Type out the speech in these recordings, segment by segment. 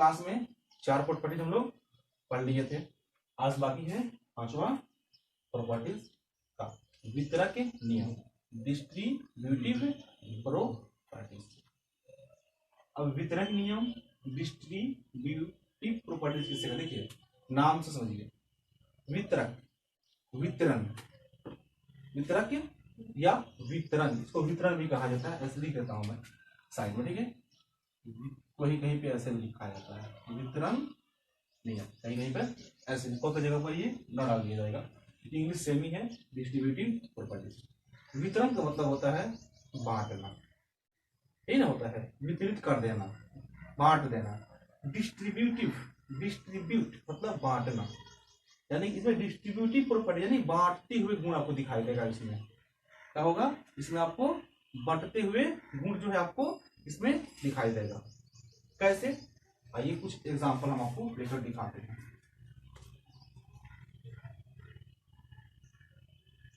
Class में 4 properties हम लोग पढ़ लिए थे। आज बाकी है 5वां प्रॉपर्टीज का वितरक नियम, डिस्ट्रीब्यूटिव प्रॉपर्टीज। अब वितरक नियम, डिस्ट्रीब्यूटिव प्रॉपर्टीज किससे का, देखिए नाम से समझिए। वितरक, वितरण, वितरक या वितरण, इसको वितरण भी कहा जाता है, ऐसे लिख देता हूं मैं साइड में, ठीक है। कहीं कहीं पे ऐसे लिखा जाता है वितरण नियम, कहीं कहीं पे ऐसे, कौन सी जगह पर ये न डाल दिया जाएगा, इंग्लिश सेम ही है। डिस्ट्रीब्यूटिव प्रॉपर्टीज, वितरण का मतलब होता है बांटना, यही ना होता है, वितरित कर देना, बांट देना। डिस्ट्रीब्यूटिव, डिस्ट्रीब्यूट मतलब बांटना, यानी इसमें डिस्ट्रीब्यूटिव प्रॉपर्टी यानी बांटते हुए गुण आपको दिखाई देगा। इसमें क्या होगा, इसमें आपको बांटते हुए गुण जो है आपको इसमें दिखाई देगा। कैसे, आइए कुछ एग्जांपल हम आपको लेकर दिखाते हैं।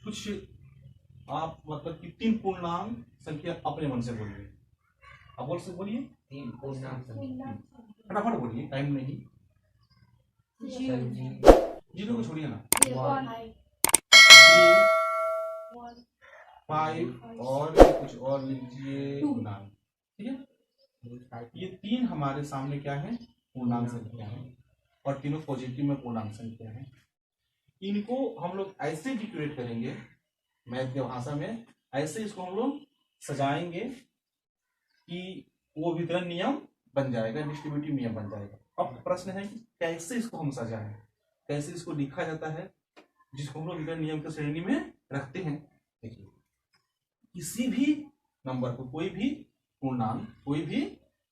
कुछ आप मतलब कि 3 पूर्णांक संख्या अपने मन से बोलिए, आप बोल से बोलिए 3 पूर्णांक संख्या, फटाफट बोलिए, टाइम नहीं। जीरो को छोड़िए ना, 5 और कुछ और लीजिए पूर्णांक, ठीक है। ये 3 हमारे सामने क्या है, पूर्णांक संख्या है, और तीनों पॉजिटिव में पूर्णांक संख्या है। इनको हम लोग ऐसे डिक्लेरेट करेंगे मैथ की भाषा में, ऐसे इसको हम लोग सजाएंगे कि वो वितरण नियम बन जाएगा, डिस्ट्रीब्यूटिव नियम बन जाएगा। अब प्रश्न है कि कैसे इसको हम सजाएं, कैसे इसको लिखा जाता है, जिसको हम लोग वितरण नियम की श्रेणी में रखते हैं। देखिए, किसी भी नंबर को, कोई भी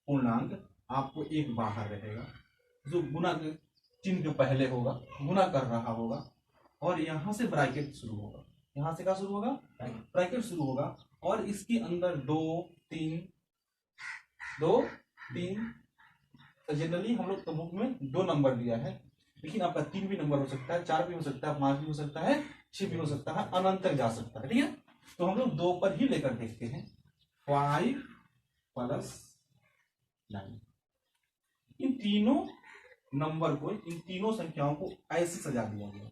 पूर्णांक आपको एक बाहर रहेगा, जो गुना के चिन्ह के पहले होगा, गुना कर रहा होगा, और यहां से ब्रैकेट शुरू होगा। यहां से क्या शुरू होगा, ब्रैकेट शुरू होगा, और इसके अंदर 2 3 जनरली हम लोग तो बुक में 2 नंबर दिया है, लेकिन आपका 3 भी नंबर हो सकता है, 4 भी हो सकता है, 5 भी हो सकता है, 6 भी हो सकता है, अनंत तक जा सकता है, ठीक है। तो हम लोग 2 पर ही लेकर देखते हैं। 5 + 9, इन तीनों नंबर को, इन तीनों संख्याओं को ऐसे सजा दिया गया,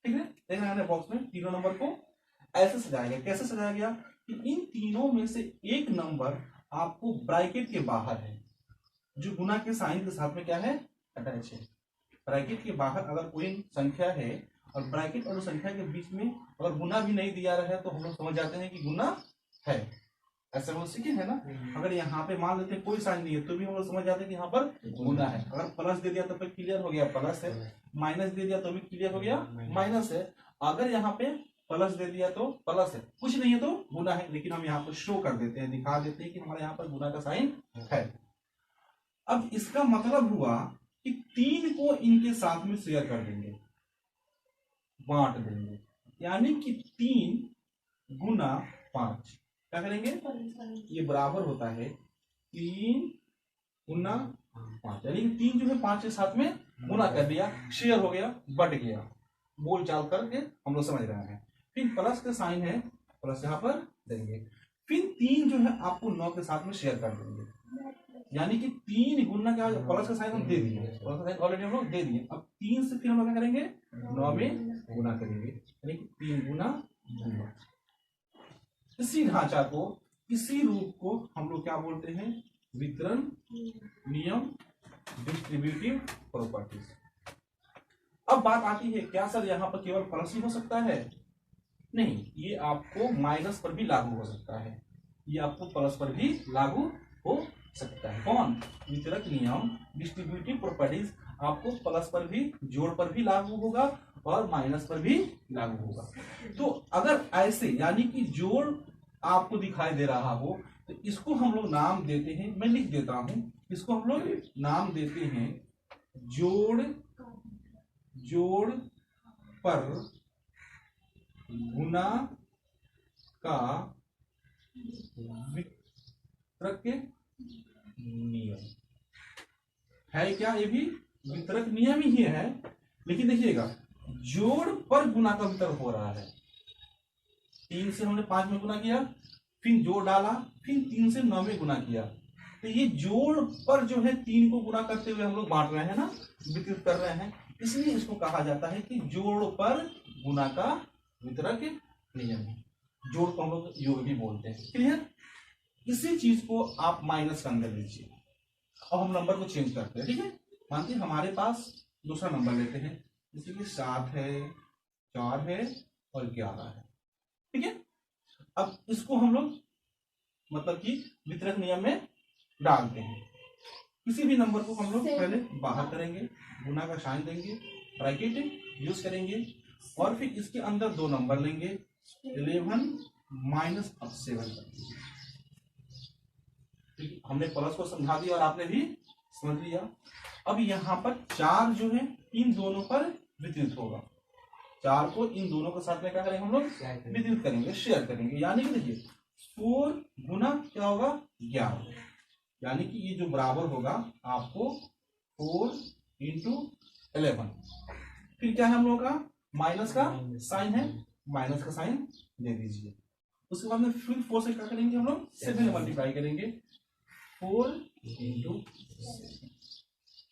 ठीक है। देखना है बॉक्स में, तीनों नंबर को ऐसे सजाया गया। कैसे सजाया गया कि इन तीनों में से एक नंबर आपको ब्रैकेट के बाहर है, जो गुना के साइन के साथ में क्या है, अटैच है। ब्रैकेट के बाहर अगर कोई संख्या है और ब्रैकेट और संख्या के बीच में अगर गुना भी नहीं दिया रहा है, तो हम लोग समझ जाते हैं कि गुना है, ऐसा हम सीखे है ना। अगर यहाँ पे मान लेते हैं कोई साइन नहीं है, तो भी हम लोग समझ जाते हैं कि यहाँ पर गुना है। अगर प्लस दे दिया तो फिर क्लियर हो गया प्लस है, माइनस दे दिया तो भी क्लियर हो गया माइनस है। अगर यहाँ पे प्लस दे दिया तो प्लस है, कुछ नहीं है तो गुना है, लेकिन हम यहाँ पर शो कर देते हैं, दिखा देते हैं कि हमारे यहाँ पर गुना का साइन है। अब इसका मतलब हुआ कि 3 को इनके साथ में शेयर कर देंगे, बांट देंगे, यानी कि 3 × 5 क्या करेंगे, ये बराबर होता है 3 × 5, यानी 3 जो है 5 के साथ में गुना कर दिया, शेयर हो गया, बट गया, बोल चाल करके हम लोग समझ रहे हैं। फिर प्लस का साइन है, प्लस यहाँ पर देंगे, फिर 3 जो है आपको 9 के साथ में शेयर कर देंगे, यानी कि 3 गुना क्या, प्लस का साइन हम दे दिए, प्लस का साइन ऑलरेडी हम लोग दे दिए। अब 3 से फिर हम लोग क्या करेंगे, 9 में गुना करेंगे, यानी कि 3 × 9। इसी ढांचा को, इसी रूप को हम लोग क्या बोलते हैं, वितरण नियम, डिस्ट्रीब्यूटिव प्रॉपर्टीज। अब बात आती है, क्या सर यहाँ पर केवल प्लस ही हो सकता है? नहीं, ये आपको माइनस पर भी लागू हो सकता है, ये आपको प्लस पर भी लागू हो सकता है। कौन, वितरक नियम, डिस्ट्रीब्यूटिव प्रॉपर्टीज आपको प्लस पर भी, जोड़ पर भी लागू होगा और माइनस पर भी लागू होगा। तो अगर ऐसे यानी कि जोड़ आपको दिखाई दे रहा हो, तो इसको हम लोग नाम देते हैं, मैं लिख देता हूं, इसको हम लोग नाम देते हैं जोड़, जोड़ पर गुना का वितरक नियम है। क्या ये भी वितरक नियम ही है, लेकिन देखिएगा जोड़ पर गुना का वितरण हो रहा है। 3 से हमने 5 में गुना किया, फिर जोड़ डाला, फिर 3 से 9 में गुना किया, तो ये जोड़ पर जो है 3 को गुना करते हुए हम लोग बांट रहे हैं ना, वितरित कर रहे हैं, इसलिए इसको कहा जाता है कि जोड़ पर गुना का वितरक नियम है। जोड़ को हम लोग योग भी बोलते हैं। क्लियर? इसी चीज को आप माइनस का अंदर लीजिए। अब हम नंबर को चेंज करते हैं। ठीक है, मानते हैं हमारे पास दूसरा नंबर लेते हैं, जैसे कि 7 है, 4 है और 11 है। ठीक है, अब इसको हम लोग मतलब कि वितरक नियम में डालते हैं। किसी भी नंबर को हम लोग पहले बाहर करेंगे, गुना का साइन देंगे, ब्रैकेट यूज करेंगे और फिर इसके अंदर 2 नंबर लेंगे, 11 माइनस 7। हमने प्लस को समझा दिया और आपने भी समझ लिया। अब यहाँ पर 4 जो है इन दोनों पर वितरित होगा। 4 को इन दोनों के साथ में क्या करेंगे हम लोग? वितरित करेंगे, शेयर करेंगे। यानी कि देखिए 4 गुना क्या होगा? 11, यानी कि ये जो बराबर होगा आपको 4 इंटू 11। फिर क्या है हम लोग का? माइनस का साइन है, माइनस का साइन दे दीजिए। उसके बाद में फिर 4 से क्या करेंगे हम लोग? 7 मल्टीप्लाई करेंगे, 4 इंटू।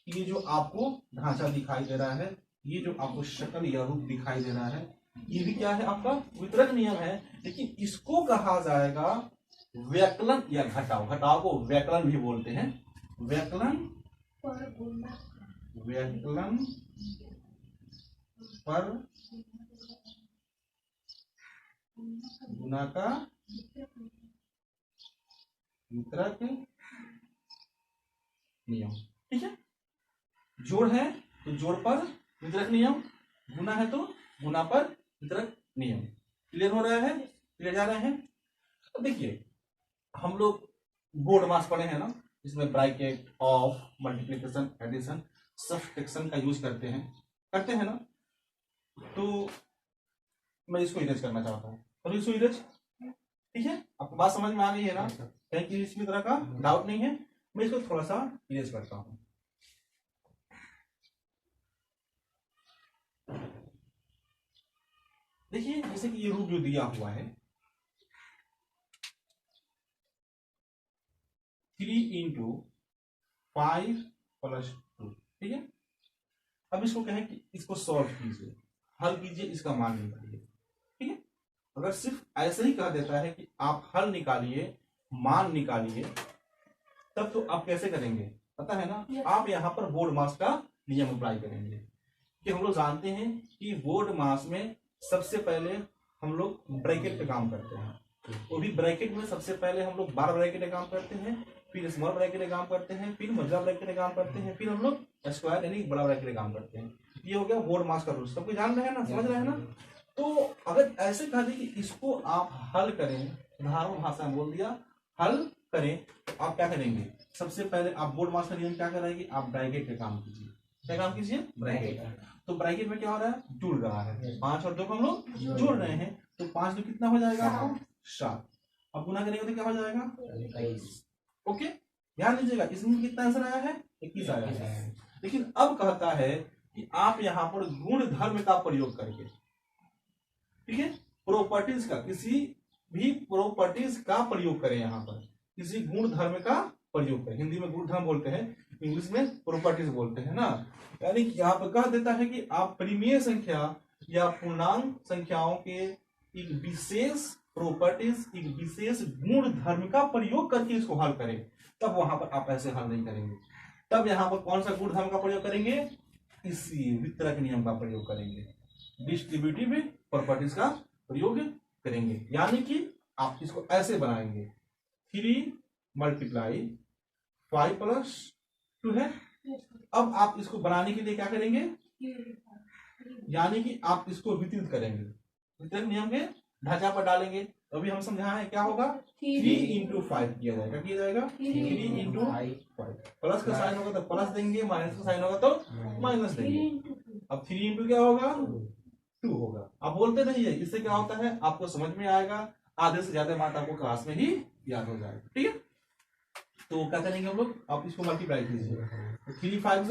ये जो आपको ढांचा दिखाई दे रहा है, ये जो आपको शक्ल या रूप दिखाई दे रहा है, ये भी क्या है? आपका वितरक नियम है। लेकिन इसको कहा जाएगा व्यकलन या घटाव। घटाव को व्यकलन भी बोलते हैं। व्यकलन पर गुना का वितरक नियम। ठीक है, जोड़ है तो जोड़ पर वितरक नियम, गुना है तो गुना पर वितरक नियम। क्लियर हो रहा है? क्लियर जा रहे हैं? तो देखिए हम लोग बोर्ड मास पढ़े हैं ना, इसमें bracket, of, multiplication, addition, subtraction का यूज करते हैं ना। तो मैं इसको इरेज करना चाहता हूँ, तो इसको इरेज। ठीक है, आपको बात समझ में आ गई है ना? कहीं किसी तरह का डाउट नहीं है। मैं इसको थोड़ा सा इरेज करता हूँ। देखिए जैसे कि ये रूप जो दिया हुआ है 3 इंटू 5 प्लस 2। ठीक है, अब इसको कहें कि इसको सॉल्व कीजिए, हल कीजिए, इसका मान निकालिए। ठीक है, अगर सिर्फ ऐसे ही कह देता है कि आप हल निकालिए, मान निकालिए, तब तो आप कैसे करेंगे पता है ना? आप यहाँ पर बोर्ड मास का नियम अप्लाई करेंगे कि हम लोग जानते हैं कि बोर्ड मास में सबसे पहले हम लोग ब्रैकेट पे काम करते हैं। वो भी ब्रैकेट में सबसे पहले हम लोग बार ब्रैकेट पे काम करते हैं, फिर स्मॉल ब्रैकेट पे काम करते हैं, फिर मझला ब्रैकेट पे काम करते हैं, फिर हम लोग स्क्वायर यानी बड़ा ब्रैकेट पे काम करते हैं। ये हो गया बोर्ड मास का रूल। सबको जान रहे हैं ना, समझ रहे हैं ना? तो अगर ऐसे कहा जाए कि इसको आप हल करें, साधारण भाषा में बोल दिया हल करें, तो आप क्या करेंगे? सबसे पहले आप बोर्ड मास का नियम क्या करेंगे? आप ब्रैकेट पे काम कीजिए। क्या काम कीजिए? ब्रैकेट। तो ब्रैकेट में क्या हो रहा है? जुड़ रहा है। 5 और 2 को हम लोग जोड़ रहे हैं, तो 5 2 कितना हो जाएगा आपको? 7। अब गुना करेंगे तो क्या हो जाएगा? 21। ओके, ध्यान दीजिएगा इसमें कितना आंसर आया है? 21 आया है। लेकिन अब कहता है कि आप यहाँ पर गुण धर्म का प्रयोग करके, ठीक है, प्रॉपर्टीज का, किसी भी प्रॉपर्टीज का प्रयोग करें। यहाँ पर किसी गुण धर्म का प्रयोग करें। हिंदी में गुण धर्म बोलते हैं, इंग्लिश में प्रॉपर्टीज बोलते हैं ना। यानी कि यहाँ पर कह देता है कि आप परिमेय संख्या या पूर्णांक संख्याओं के एक विशेष प्रॉपर्टीज, एक विशेष गुण धर्म का प्रयोग करके इसको हल करें। तब वहां पर आप ऐसे हल नहीं करेंगे। तब यहाँ पर कौन सा गुण धर्म का प्रयोग करेंगे? इसी वितरक नियम का प्रयोग करेंगे, डिस्ट्रीब्यूटिव प्रॉपर्टीज का प्रयोग करेंगे। यानी कि आप इसको ऐसे बनाएंगे 3 मल्टीप्लाई 5 प्लस 2 है। अब आप इसको बनाने के लिए क्या करेंगे? यानी कि आप इसको वितरित करेंगे, वितरक नियम के ढांचा पर डालेंगे। तो अभी हम समझाएं क्या होगा? 3 इंटू 5 किया जाएगा। किया जाएगा 3 इंटू 5। प्लस का साइन होगा तो प्लस देंगे, माइनस का साइन होगा तो माइनस देंगे। अब 3 इंटू क्या होगा? 2 होगा। आप बोलते रहिए, इससे क्या होता है आपको समझ में आएगा। आधे से ज्यादा बात आपको क्लास में ही याद हो जाएगा। ठीक है, तो क्या करेंगे हम लोग? आप इसको मल्टीप्लाई कीजिए। 3 5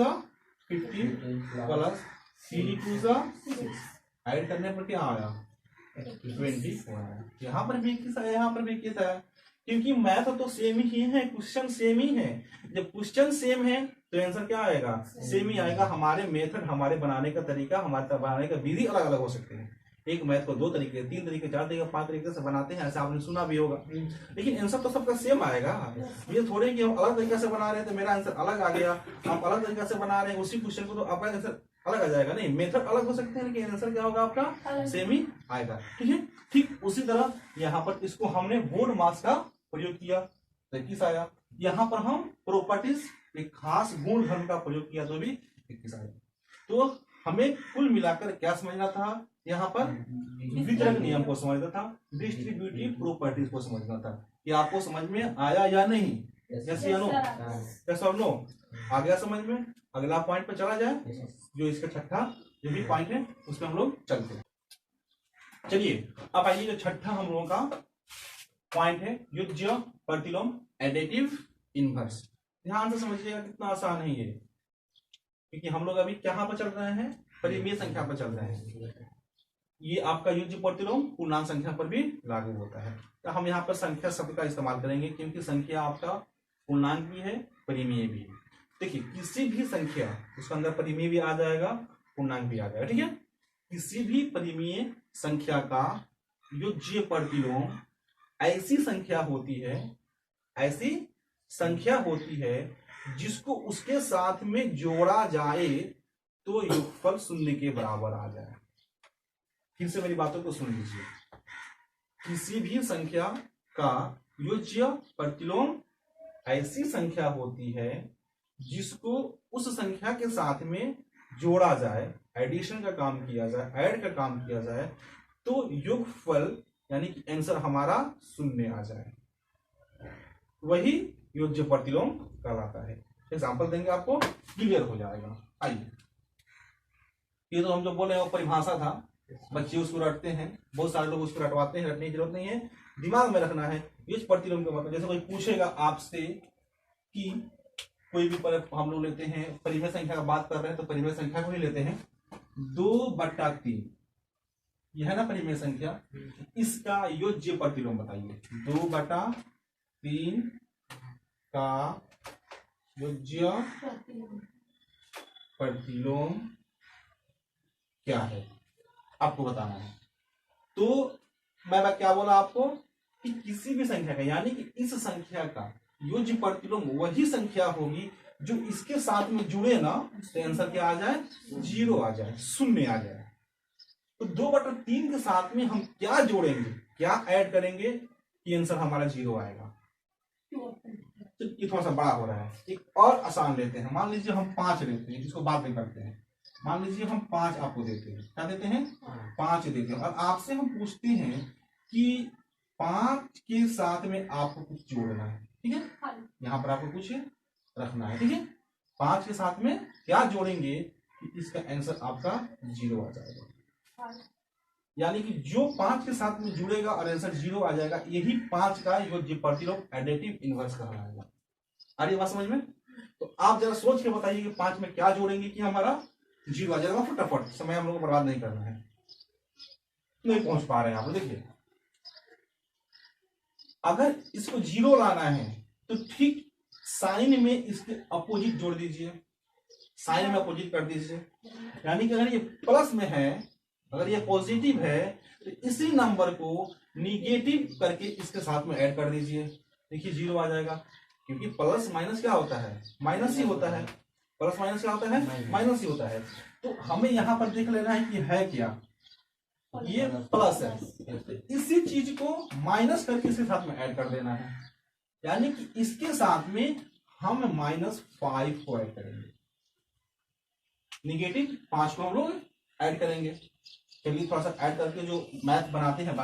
15 प्लस 3 2 6। ऐड करने पर क्या आया? 20 आया। यहाँ पर भी 21 आया, यहाँ पर भी 21 आया। क्योंकि मैथ तो सेम ही है, क्वेश्चन सेम ही है। जब क्वेश्चन सेम है तो आंसर क्या आएगा, सेम ही आएगा। हमारे मेथड, हमारे बनाने का तरीका, हमारे बनाने का विधि अलग अलग हो सकते हैं। एक मैथ को 2 तरीके, 3 तरीके, 4 तरीके, 5 तरीके से बनाते हैं, ऐसा आपने सुना भी होगा, लेकिन आंसर तो सबका सेम आएगा। ये थोड़े कि हम अलग तरीके से बना रहे थे, मेरा आंसर अलग आ गया, हम अलग तरीके से बना रहे हैं उसी क्वेश्चन को, तो आपका आंसर अलग आ जाएगा। नहीं, मेथड अलग हो सकते हैं लेकिन आंसर क्या होगा आपका सेम ही आएगा। ठीक है, ठीक उसी तरह यहाँ पर इसको हमने बोर्ड मास का प्रयोग किया तो 21 आया। यहाँ पर हम प्रॉपर्टीज, एक खास गुण धर्म का प्रयोग किया तो भी 21 आया। तो हमें कुल मिलाकर क्या समझना था, यहाँ पर वितरक नियम को समझना था, डिस्ट्रीब्यूटिव प्रॉपर्टीज को समझना था। कि आपको समझ में आया या नहीं? यस या नो? यस और नो? आ गया समझ में? अगला पॉइंट पे चला जाए, जो इसका छठा जो भी पॉइंट है उस पर हम लोग चलते हैं। चलिए अब आइए, जो छठा हम लोगों का पॉइंट है, युज्य, प्रतिलोम, एडिटिव, इनवर्स। ध्यान से समझिएगा, कितना आसान है ये, क्योंकि हम लोग अभी कहाँ पर चल रहे हैं, परिमेय संख्या पर चल रहे हैं। ये आपका युज्य, प्रतिलोम पूर्णांक संख्या पर भी लागू होता है। तो हम यहाँ पर संख्या शब्द का इस्तेमाल करेंगे, क्योंकि संख्या आपका पूर्णांक भी है, परिमेय भी है। देखिए, किसी भी संख्या, उसके अंदर परिमेय भी आ जाएगा, पूर्णांक भी आ जाएगा। ठीक है, किसी भी परिमेय संख्या का युज्य, प्रतिलोम ऐसी संख्या होती है, ऐसी संख्या होती है जिसको उसके साथ में जोड़ा जाए तो योगफल 0 के बराबर आ जाए। फिर से मेरी बातों को सुन लीजिए। किसी भी संख्या का युज्य, प्रतिलोम ऐसी संख्या होती है जिसको उस संख्या के साथ में जोड़ा जाए, एडिशन का काम किया जाए, ऐड का काम किया जाए, तो योगफल यानी कि आंसर हमारा 0 आ जाए, वही युज्य, प्रतिलोम कहलाता है। एग्जाम्पल देंगे, आपको क्लियर हो जाएगा। आइए, ये तो हम जो बोले वो परिभाषा था, बच्चे उसको रटते हैं, बहुत सारे लोग उसको रटवाते हैं, रटने की जरूरत नहीं है, दिमाग में रखना है। युज्य, प्रतिलोम का मतलब, जैसे कोई पूछेगा आपसे कि कोई भी हम लोग लेते हैं, परिमेय संख्या का बात कर रहे हैं तो परिमेय संख्या को ही लेते हैं, 2/3, यह है ना परिमेय संख्या, इसका युज्य प्रतिलोम बताइए। 2/3 का युज्य प्रतिलोम क्या है, आपको बताना है। तो मैं क्या बोला आपको कि किसी भी संख्या का, यानी कि इस संख्या का युज्य, प्रतिलोम वही संख्या होगी जो इसके साथ में जुड़े ना, तो आंसर क्या आ जाए, 0 आ जाए, 0 आ जाए। तो 2/3 के साथ में हम क्या जोड़ेंगे, क्या ऐड करेंगे कि आंसर हमारा 0 आएगा। तो ये थोड़ा सा बड़ा हो रहा है, एक और आसान लेते हैं। मान लीजिए हम 5 लेते हैं, जिसको बाद में करते हैं। मान लीजिए हम 5 आपको देते हैं, क्या देते हैं, 5 देते हैं, और आपसे हम पूछते हैं कि 5 के साथ में आपको कुछ जोड़ना है। ठीक है, यहाँ पर आपको कुछ रखना है। ठीक है, 5 के साथ में क्या जोड़ेंगे कि इसका आंसर आपका 0 आ जाएगा। यानी कि जो 5 के साथ में जुड़ेगा और आंसर 0 आ जाएगा, यही 5 का युज्य, प्रतिलोम, एडिटिव, इनवर्स कहलाएगा। आ रही बात समझ में? तो आप जरा सोच के बताइए कि 5 में क्या जोड़ेंगे कि हमारा 0 आ जाएगा। फटाफट, समय हम लोग को बर्बाद नहीं करना है, नहीं पहुंच पा रहे हैं आप लोग। देखिए, अगर इसको 0 लाना है तो ठीक साइन में इसके अपोजिट जोड़ दीजिए, साइन में अपोजिट कर दीजिए। यानी कि अगर ये प्लस में है, अगर ये पॉजिटिव है, तो इसी नंबर को निगेटिव करके इसके साथ में ऐड कर दीजिए। देखिए 0 आ जाएगा, क्योंकि प्लस माइनस क्या होता है, माइनस ही होता है। प्लस माइनस क्या होता है, माइनस ही होता है। तो हमें यहाँ पर देख लेना है कि है क्या, ये प्लस है, तो इसी चीज को माइनस करके इसके साथ में ऐड कर देना है। यानी कि इसके साथ में हम -5 को ऐड करेंगे, निगेटिव 5 को हम लोग ऐड करेंगे। चलिए थोड़ा सा ऐड करके जो मैथ बनाते हैं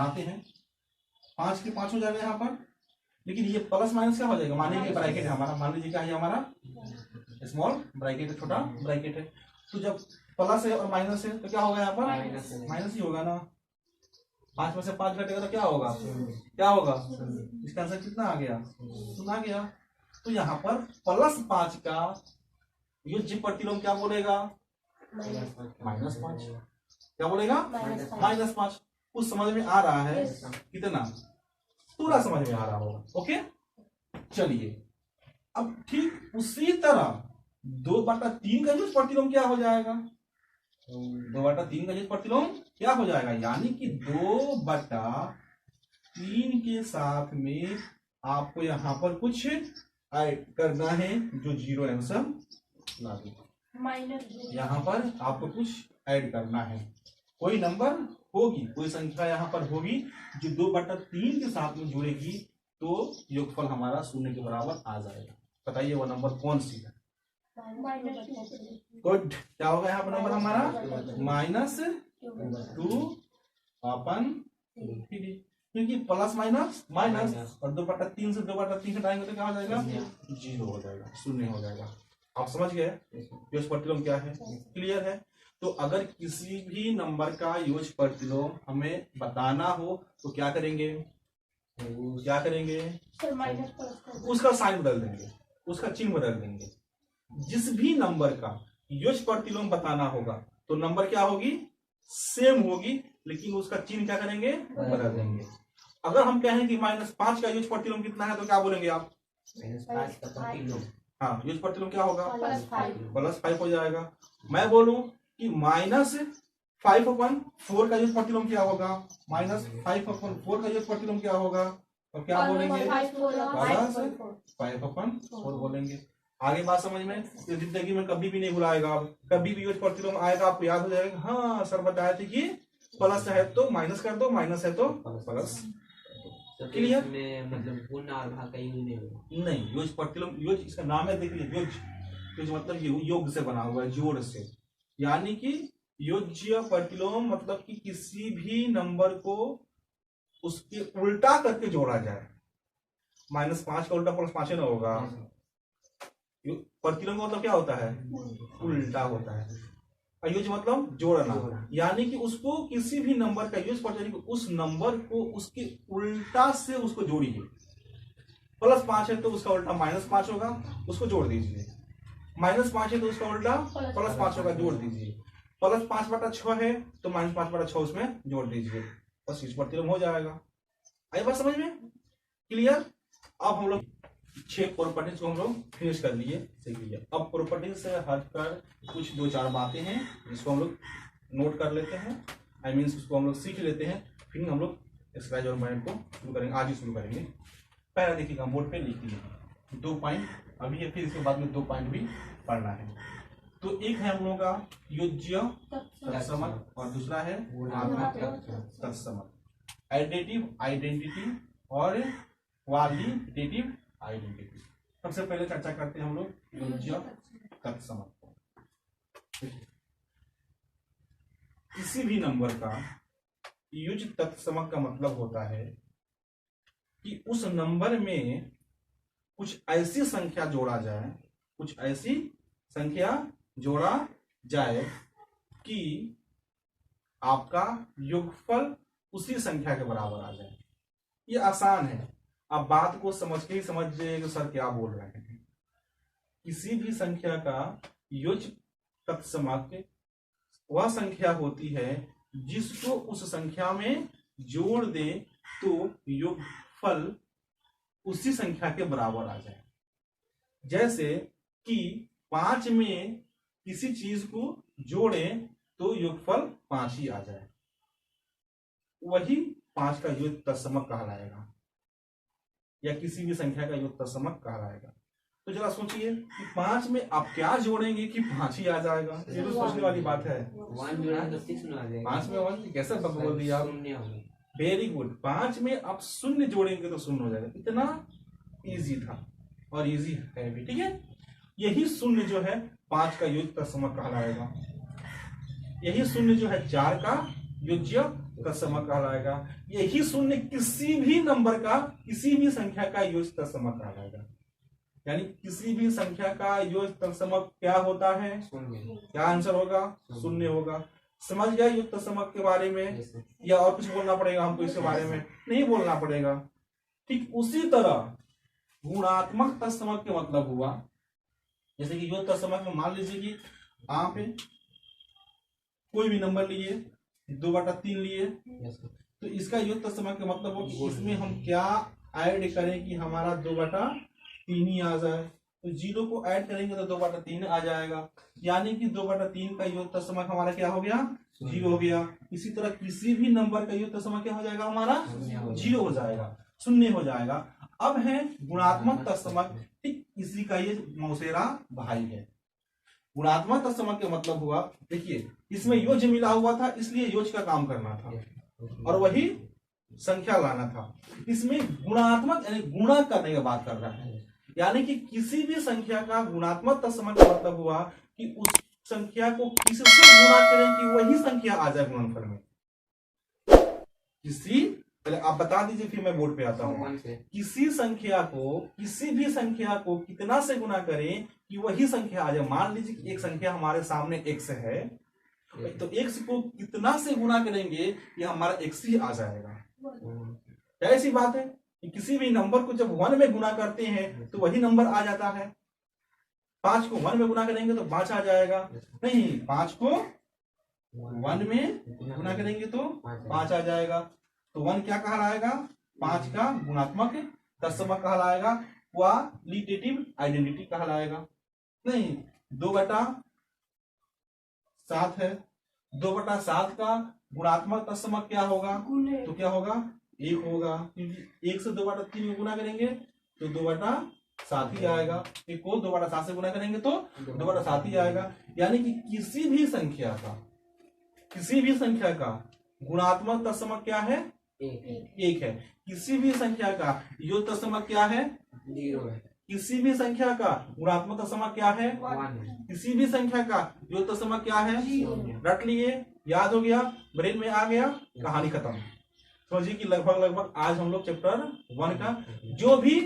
5 के 5 हो जाएगा यहाँ पर। लेकिन ये प्लस माइनस क्या हो जाएगा, मान लीजिए ब्रैकेट है हमारा, मान लीजिए क्या है हमारा, स्मॉल ब्रैकेट है, छोटा ब्रैकेट है। तो जब प्लस है और माइनस है तो क्या होगा यहाँ पर, माइनस ही होगा ना। 5 में से 5 घटेगा तो क्या होगा, क्या होगा, इसका आंसर कितना आ गया, 0 आ गया। तो यहाँ पर +5 का युज्य प्रतिलोम क्या बोलेगा, -5। क्या बोलेगा, -5। कुछ समझ में आ रहा है, कितना पूरा समझ में आ रहा होगा। ओके, चलिए अब ठीक उसी तरह 2/3 का यूज प्रतिलोम क्या हो जाएगा? 2/3 का यूज प्रतिलोम क्या हो जाएगा? यानी कि 2/3 के साथ में आपको यहाँ पर कुछ ऐड करना है जो जीरो आंसर ला दे। यहाँ पर आपको कुछ ऐड करना है, कोई नंबर होगी, कोई संख्या यहाँ पर होगी जो 2/3 के साथ में जुड़ेगी तो योगफल हमारा शून्य के बराबर आ जाएगा। बताइए वो नंबर कौन सी है? गुड, क्या होगा यहाँ पर नंबर हमारा? -2/3, क्योंकि प्लस माइनस माइनस और 2/3 से 2/3 हटाएंगे तो क्या हो जाएगा? 0 हो जाएगा, शून्य हो जाएगा। आप समझ गए योग प्रतिलोम क्या है? क्लियर है? तो अगर किसी भी नंबर का योग प्रतिलोम हमें बताना हो तो क्या करेंगे? क्या करेंगे? उसका साइन बदल देंगे, उसका चिन्ह बदल देंगे। जिस भी नंबर का योग प्रतिलोम बताना होगा तो नंबर क्या होगी? सेम होगी, लेकिन उसका चिन्ह क्या करेंगे? बदल देंगे। अगर हम कहें कि -5 का योग प्रतिलोम कितना है तो क्या बोलेंगे आप? -5 का प्रतिलोम, हाँ, योग प्रतिलोम क्या होगा? +5 हो जाएगा। मैं बोलूं कि -5/4 का योग प्रतिलोम क्या होगा? -5/4 का योग प्रतिलोम क्या होगा? तो क्या बोलेंगे? +5/4 बोलेंगे। आगे बात समझ में? ये जिंदगी में कभी भी नहीं भुलाएगा। आप कभी भी योग प्रतिलोम आएगा आपको याद हो जाएगा, हाँ सर बताए थे कि प्लस है तो माइनस कर दो, माइनस है तो प्लस। क्लियर? मतलब गुणा और भाग का यूज नहीं होगा। नहीं, योग प्रतिलोम, योग इसका नाम है, देखिए योग, योग मतलब योग से बना हुआ है, जोड़ से। यानी कि योज्य प्रतिलोम मतलब कि किसी भी नंबर को उसके उल्टा करके जोड़ा जाए। -5 का उल्टा +5 ना होगा। प्रतिलोम का मतलब क्या होता है? उल्टा होता है। योग मतलब जोड़ना, यानी कि उसको किसी भी नंबर का योग पर उस नंबर को उसके उल्टा से उसको जोड़िए। +5 है तो उसका उल्टा -5 होगा, उसको जोड़ दीजिए। -5 है तो उसका उल्टा +5 होगा, जोड़ दीजिए। +5/6 है तो -5/6 उसमें जोड़ दीजिए, बस इस प्रतिलोम हो जाएगा। आई बात समझ में? क्लियर? अब हम लोग 6 प्रॉपर्टीज को हम लोग फिनिश कर लिए, सीख लिए। अब प्रॉपर्टीज से हटकर कुछ 2-4 बातें हैं जिसको हम लोग नोट कर लेते हैं, आई मीन उसको हम लोग सीख लेते हैं, फिर हम लोग एक्सरसाइज और मैथ को शुरू करेंगे। आज ही शुरू करेंगे। पहला देखिएगा, बोर्ड पे लिख लीजिए 2 पॉइंट अभी है, फिर इसके बाद में 2 पॉइंट भी पढ़ना है। तो एक है हम लोगों का योज्य तत्समक और दूसरा है तत्समक। एडिटिव आइडेंटिटी और क्वालिटेटिव आइडेंटिटी। सबसे पहले चर्चा करते हैं हम लोग योज्य तत्समक को। किसी भी नंबर का योज्य तत्समक का मतलब होता है कि उस नंबर में कुछ ऐसी संख्या जोड़ा जाए, कुछ ऐसी संख्या जोड़ा जाए कि आपका योगफल उसी संख्या के बराबर आ जाए। ये आसान है, आप बात को समझ के ही समझ जाइए सर क्या बोल रहे हैं। किसी भी संख्या का योज्य तत्समक वह संख्या होती है जिसको उस संख्या में जोड़ दे तो योगफल उसी संख्या के बराबर आ जाए। जैसे कि 5 में किसी चीज को जोड़े तो योगफल 5 ही आ जाए, वही 5 का योग तत्समक कहलाएगा, या किसी भी संख्या का योग तत्समक कहलाएगा। तो जरा सोचिए कि 5 में आप क्या जोड़ेंगे कि 5 ही आ जाएगा? ये तो सोचने वाली बात है। 1 जोड़ा तो 6 आ जाएगा। 5 में 1 कैसे बोल दिया आप? Very good. 5 में आप शून्य जोड़ेंगे तो शून्य हो जाएगा। इतना इजी था और इजी है भी, ठीक है। यही शून्य जो है 5 का योग तत्समक कहलाएगा, यही शून्य जो है 4 का योज्य तत्समक कहलाएगा, यही शून्य किसी भी नंबर का, किसी भी संख्या का योग तत्समक कहलाएगा। यानी किसी भी संख्या का योग तत्समक क्या होता है? क्या आंसर होगा? शून्य होगा। समझ गया योग तत्समक के बारे में, या और कुछ बोलना पड़ेगा हमको इसके बारे में? नहीं बोलना पड़ेगा। ठीक उसी तरह गुणात्मक तत्समक के मतलब हुआ, जैसे कि योग तत्समक में मान लीजिए कि आप कोई भी नंबर लिए, 2/3 लिए, तो इसका योग तत्समक का मतलब हो कि इसमें हम क्या ऐड करें कि हमारा 2/3 ही आ जाए। तो 0 को ऐड करेंगे तो 2/3 आ जाएगा, यानी कि 2/3 का योग तत्समक हमारा क्या हो गया, 0 हो गया। इसी तरह किसी भी नंबर का योग तत्समक क्या हो जाएगा हमारा, 0 हो जाएगा, शून्य हो जाएगा। अब है गुणात्मक तत्समक, ठीक इसी का ये मौसेरा भाई है। गुणात्मक तत्समक का मतलब हुआ, देखिए इसमें योज मिला हुआ था इसलिए योज का काम करना था और वही संख्या लाना था। इसमें गुणात्मक यानी गुणा करने की बात कर रहा है, यानी कि किसी भी संख्या का गुणात्मक तत्समक का मतलब हुआ कि उस संख्या को किससे गुणा करें कि वही संख्या आ जाए गुणनफल में। किसी, पहले आप बता दीजिए फिर मैं बोर्ड पे आता हूँ। किसी भी संख्या को कितना से गुणा करें कि वही संख्या आ जाए। मान लीजिए कि एक संख्या हमारे सामने x है, तो x को कितना से गुणा करेंगे ये हमारा x ही आ जाएगा। क्या ऐसी बात है कि किसी भी नंबर को जब 1 में गुणा करते हैं तो वही नंबर आ जाता है। 5 को 1 में गुणा करेंगे तो 5 आ जाएगा, नहीं 5 को 1 में गुणा करेंगे तो 5 आ जाएगा। तो 1 क्या कहलाएगा, 5 का गुणात्मक तत्समक कहलाएगा, क्वालिटेटिव आइडेंटिटी कहलाएगा। नहीं 2/7 है, 2/7 का गुणात्मक तत्समक क्या होगा, तो क्या होगा 1 होगा, क्योंकि 1 से 2/3 में गुणा करेंगे तो 2/7 ही आएगा। एक को 2/7 से गुणा करेंगे तो 2/7 ही आएगा। यानी कि किसी भी संख्या का गुणात्मक तत्समक क्या है, 1 है। किसी भी संख्या का योग तत्समक क्या है, 0 है। किसी भी संख्या का गुणात्मक तत्समक क्या है, 1 है। किसी भी संख्या का योग तत्समक क्या है, 0। रट लिए, याद हो गया, ब्रेन में आ गया, कहानी खत्म। समझिए कि लगभग आज हम लोग चैप्टर 1 का जो भी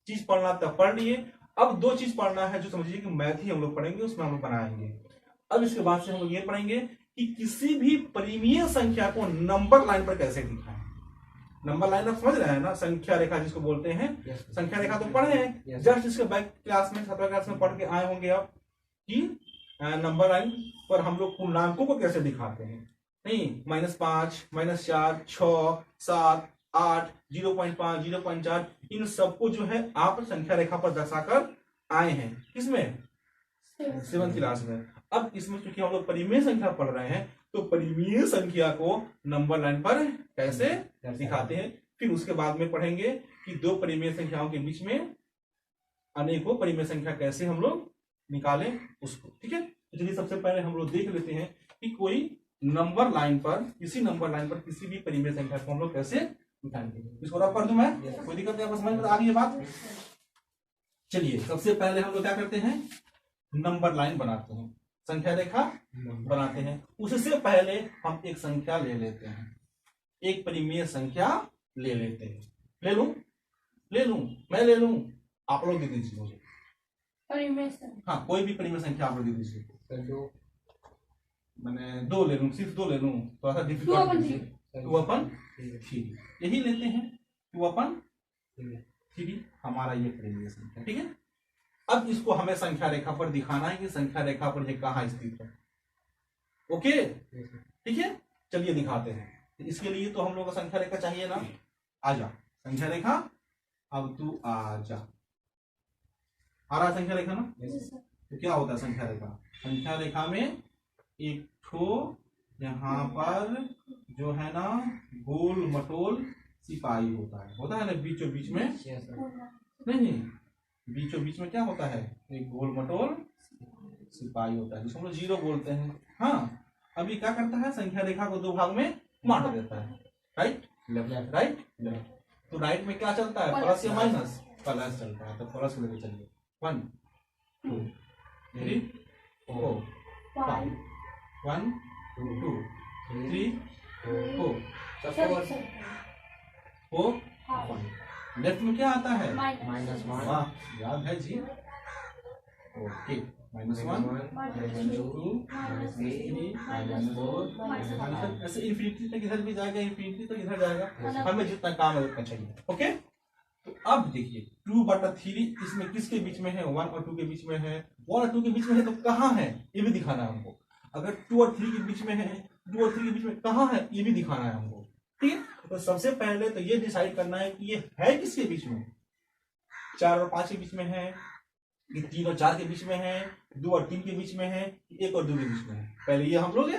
चीज पढ़ना था पढ़ लिए। अब 2 चीज पढ़ना है जो समझिए कि मैथ ही हम लोग पढ़ेंगे, उसमें हम लोग बनाएंगे। अब इसके बाद से हम लोग ये पढ़ेंगे कि किसी भी परिमेय संख्या को नंबर लाइन पर कैसे दिखाएं। नंबर लाइन आप समझ रहे हैं ना, संख्या रेखा जिसको बोलते हैं। संख्या रेखा तो पढ़े हैं, जस्ट इसके बैक क्लास में 7वीं क्लास में पढ़ के आए होंगे आप कि नंबर लाइन पर हम लोग पूर्णांकों को कैसे दिखाते हैं। नहीं -5, -4, 6, 7, 8, 0.5, 0.4 इन सबको जो है आप संख्या रेखा पर दर्शाकर आए हैं। किसमें, 7वीं क्लास में। अब इसमें चूंकि हम लोग परिमेय संख्या पढ़ रहे हैं तो परिमेय संख्या को नंबर लाइन पर कैसे दिखाते हैं। फिर उसके बाद में पढ़ेंगे कि 2 परिमेय संख्याओं के बीच में अनेकों परिमेय संख्या कैसे हम लोग निकालें उसको। ठीक है, तो चलिए सबसे पहले हम लोग देख लेते हैं कि कोई नंबर लाइन पर, किसी नंबर लाइन पर किसी भी परिमेय संख्या को हम लोग कैसे निकालेंगे। इसको रब कर दूं मैं, कोई दिक्कत नहीं, समझ में आ रही है बात। चलिए सबसे पहले हम लोग क्या करते हैं, नंबर लाइन बनाते हैं, संख्या रेखा बनाते हैं। उससे पहले हम एक संख्या ले लेते हैं, एक परिमेय संख्या ले लेते हैं। ले लूं, मैं ले लूं, आप लोग दे दीजिए मुझे। हाँ कोई भी परिमेय संख्या आप लोग दे दीजिए। मैंने 2 ले लूं, सिर्फ 2 ले लूं, थोड़ा सा डिफिकल्ट। 2/3 यही लेते हैं, 2/3 हमारा ये परिमेय संख्या। ठीक है, अब इसको हमें संख्या रेखा पर दिखाना है कि संख्या रेखा पर ये कहाँ स्थित है। ओके ठीक है, चलिए दिखाते हैं। इसके लिए तो हम लोग को संख्या रेखा चाहिए ना। आजा संख्या रेखा, अब तू आजा। आ रहा संख्या रेखा ना। तो क्या होता है संख्या रेखा, संख्या रेखा में एक ठो यहाँ पर जो है ना गोल मटोल सिपाही होता है ना बीचों बीच में। नहीं बीचों बीच में क्या होता है, एक गोल मटोल सिपाही होता है जिसको हम लोग 0 बोलते हैं। हाँ अभी क्या करता है, संख्या रेखा को 2 भाग में बांट देता है, राइट लेफ्ट, राइट लेफ्ट। तो राइट में क्या चलता है, प्लस या माइनस, प्लस चलता है। तो प्लस लेके चलिए 1 2 3 4 5 1 2 3 4 4 लेफ्ट में क्या आता है, -1। वाह याद है जी। ओके -1 -2 -3 ऐसे इंफिनिटी तक इधर भी जाएगा, इंफिनिटी तक इधर जाएगा। हमें जितना काम है उतना चाहिए। ओके तो अब देखिए 2/3 इसमें किसके बीच में है, 1 और 2 के बीच में है। 1 और 2 के बीच में है तो कहाँ है ये भी दिखाना है हमको। अगर 2 और 3 के बीच में है, 2 और 3 के बीच में कहाँ है ये भी दिखाना है हमको। ठीक है। तो सबसे पहले तो ये डिसाइड करना है कि ये है किसके बीच में, 4 और 5 के बीच में है, ये 3 और 4 के बीच में है, 2 और 3 के बीच में है, 1 और 2 के बीच में है। पहले ये हम लोग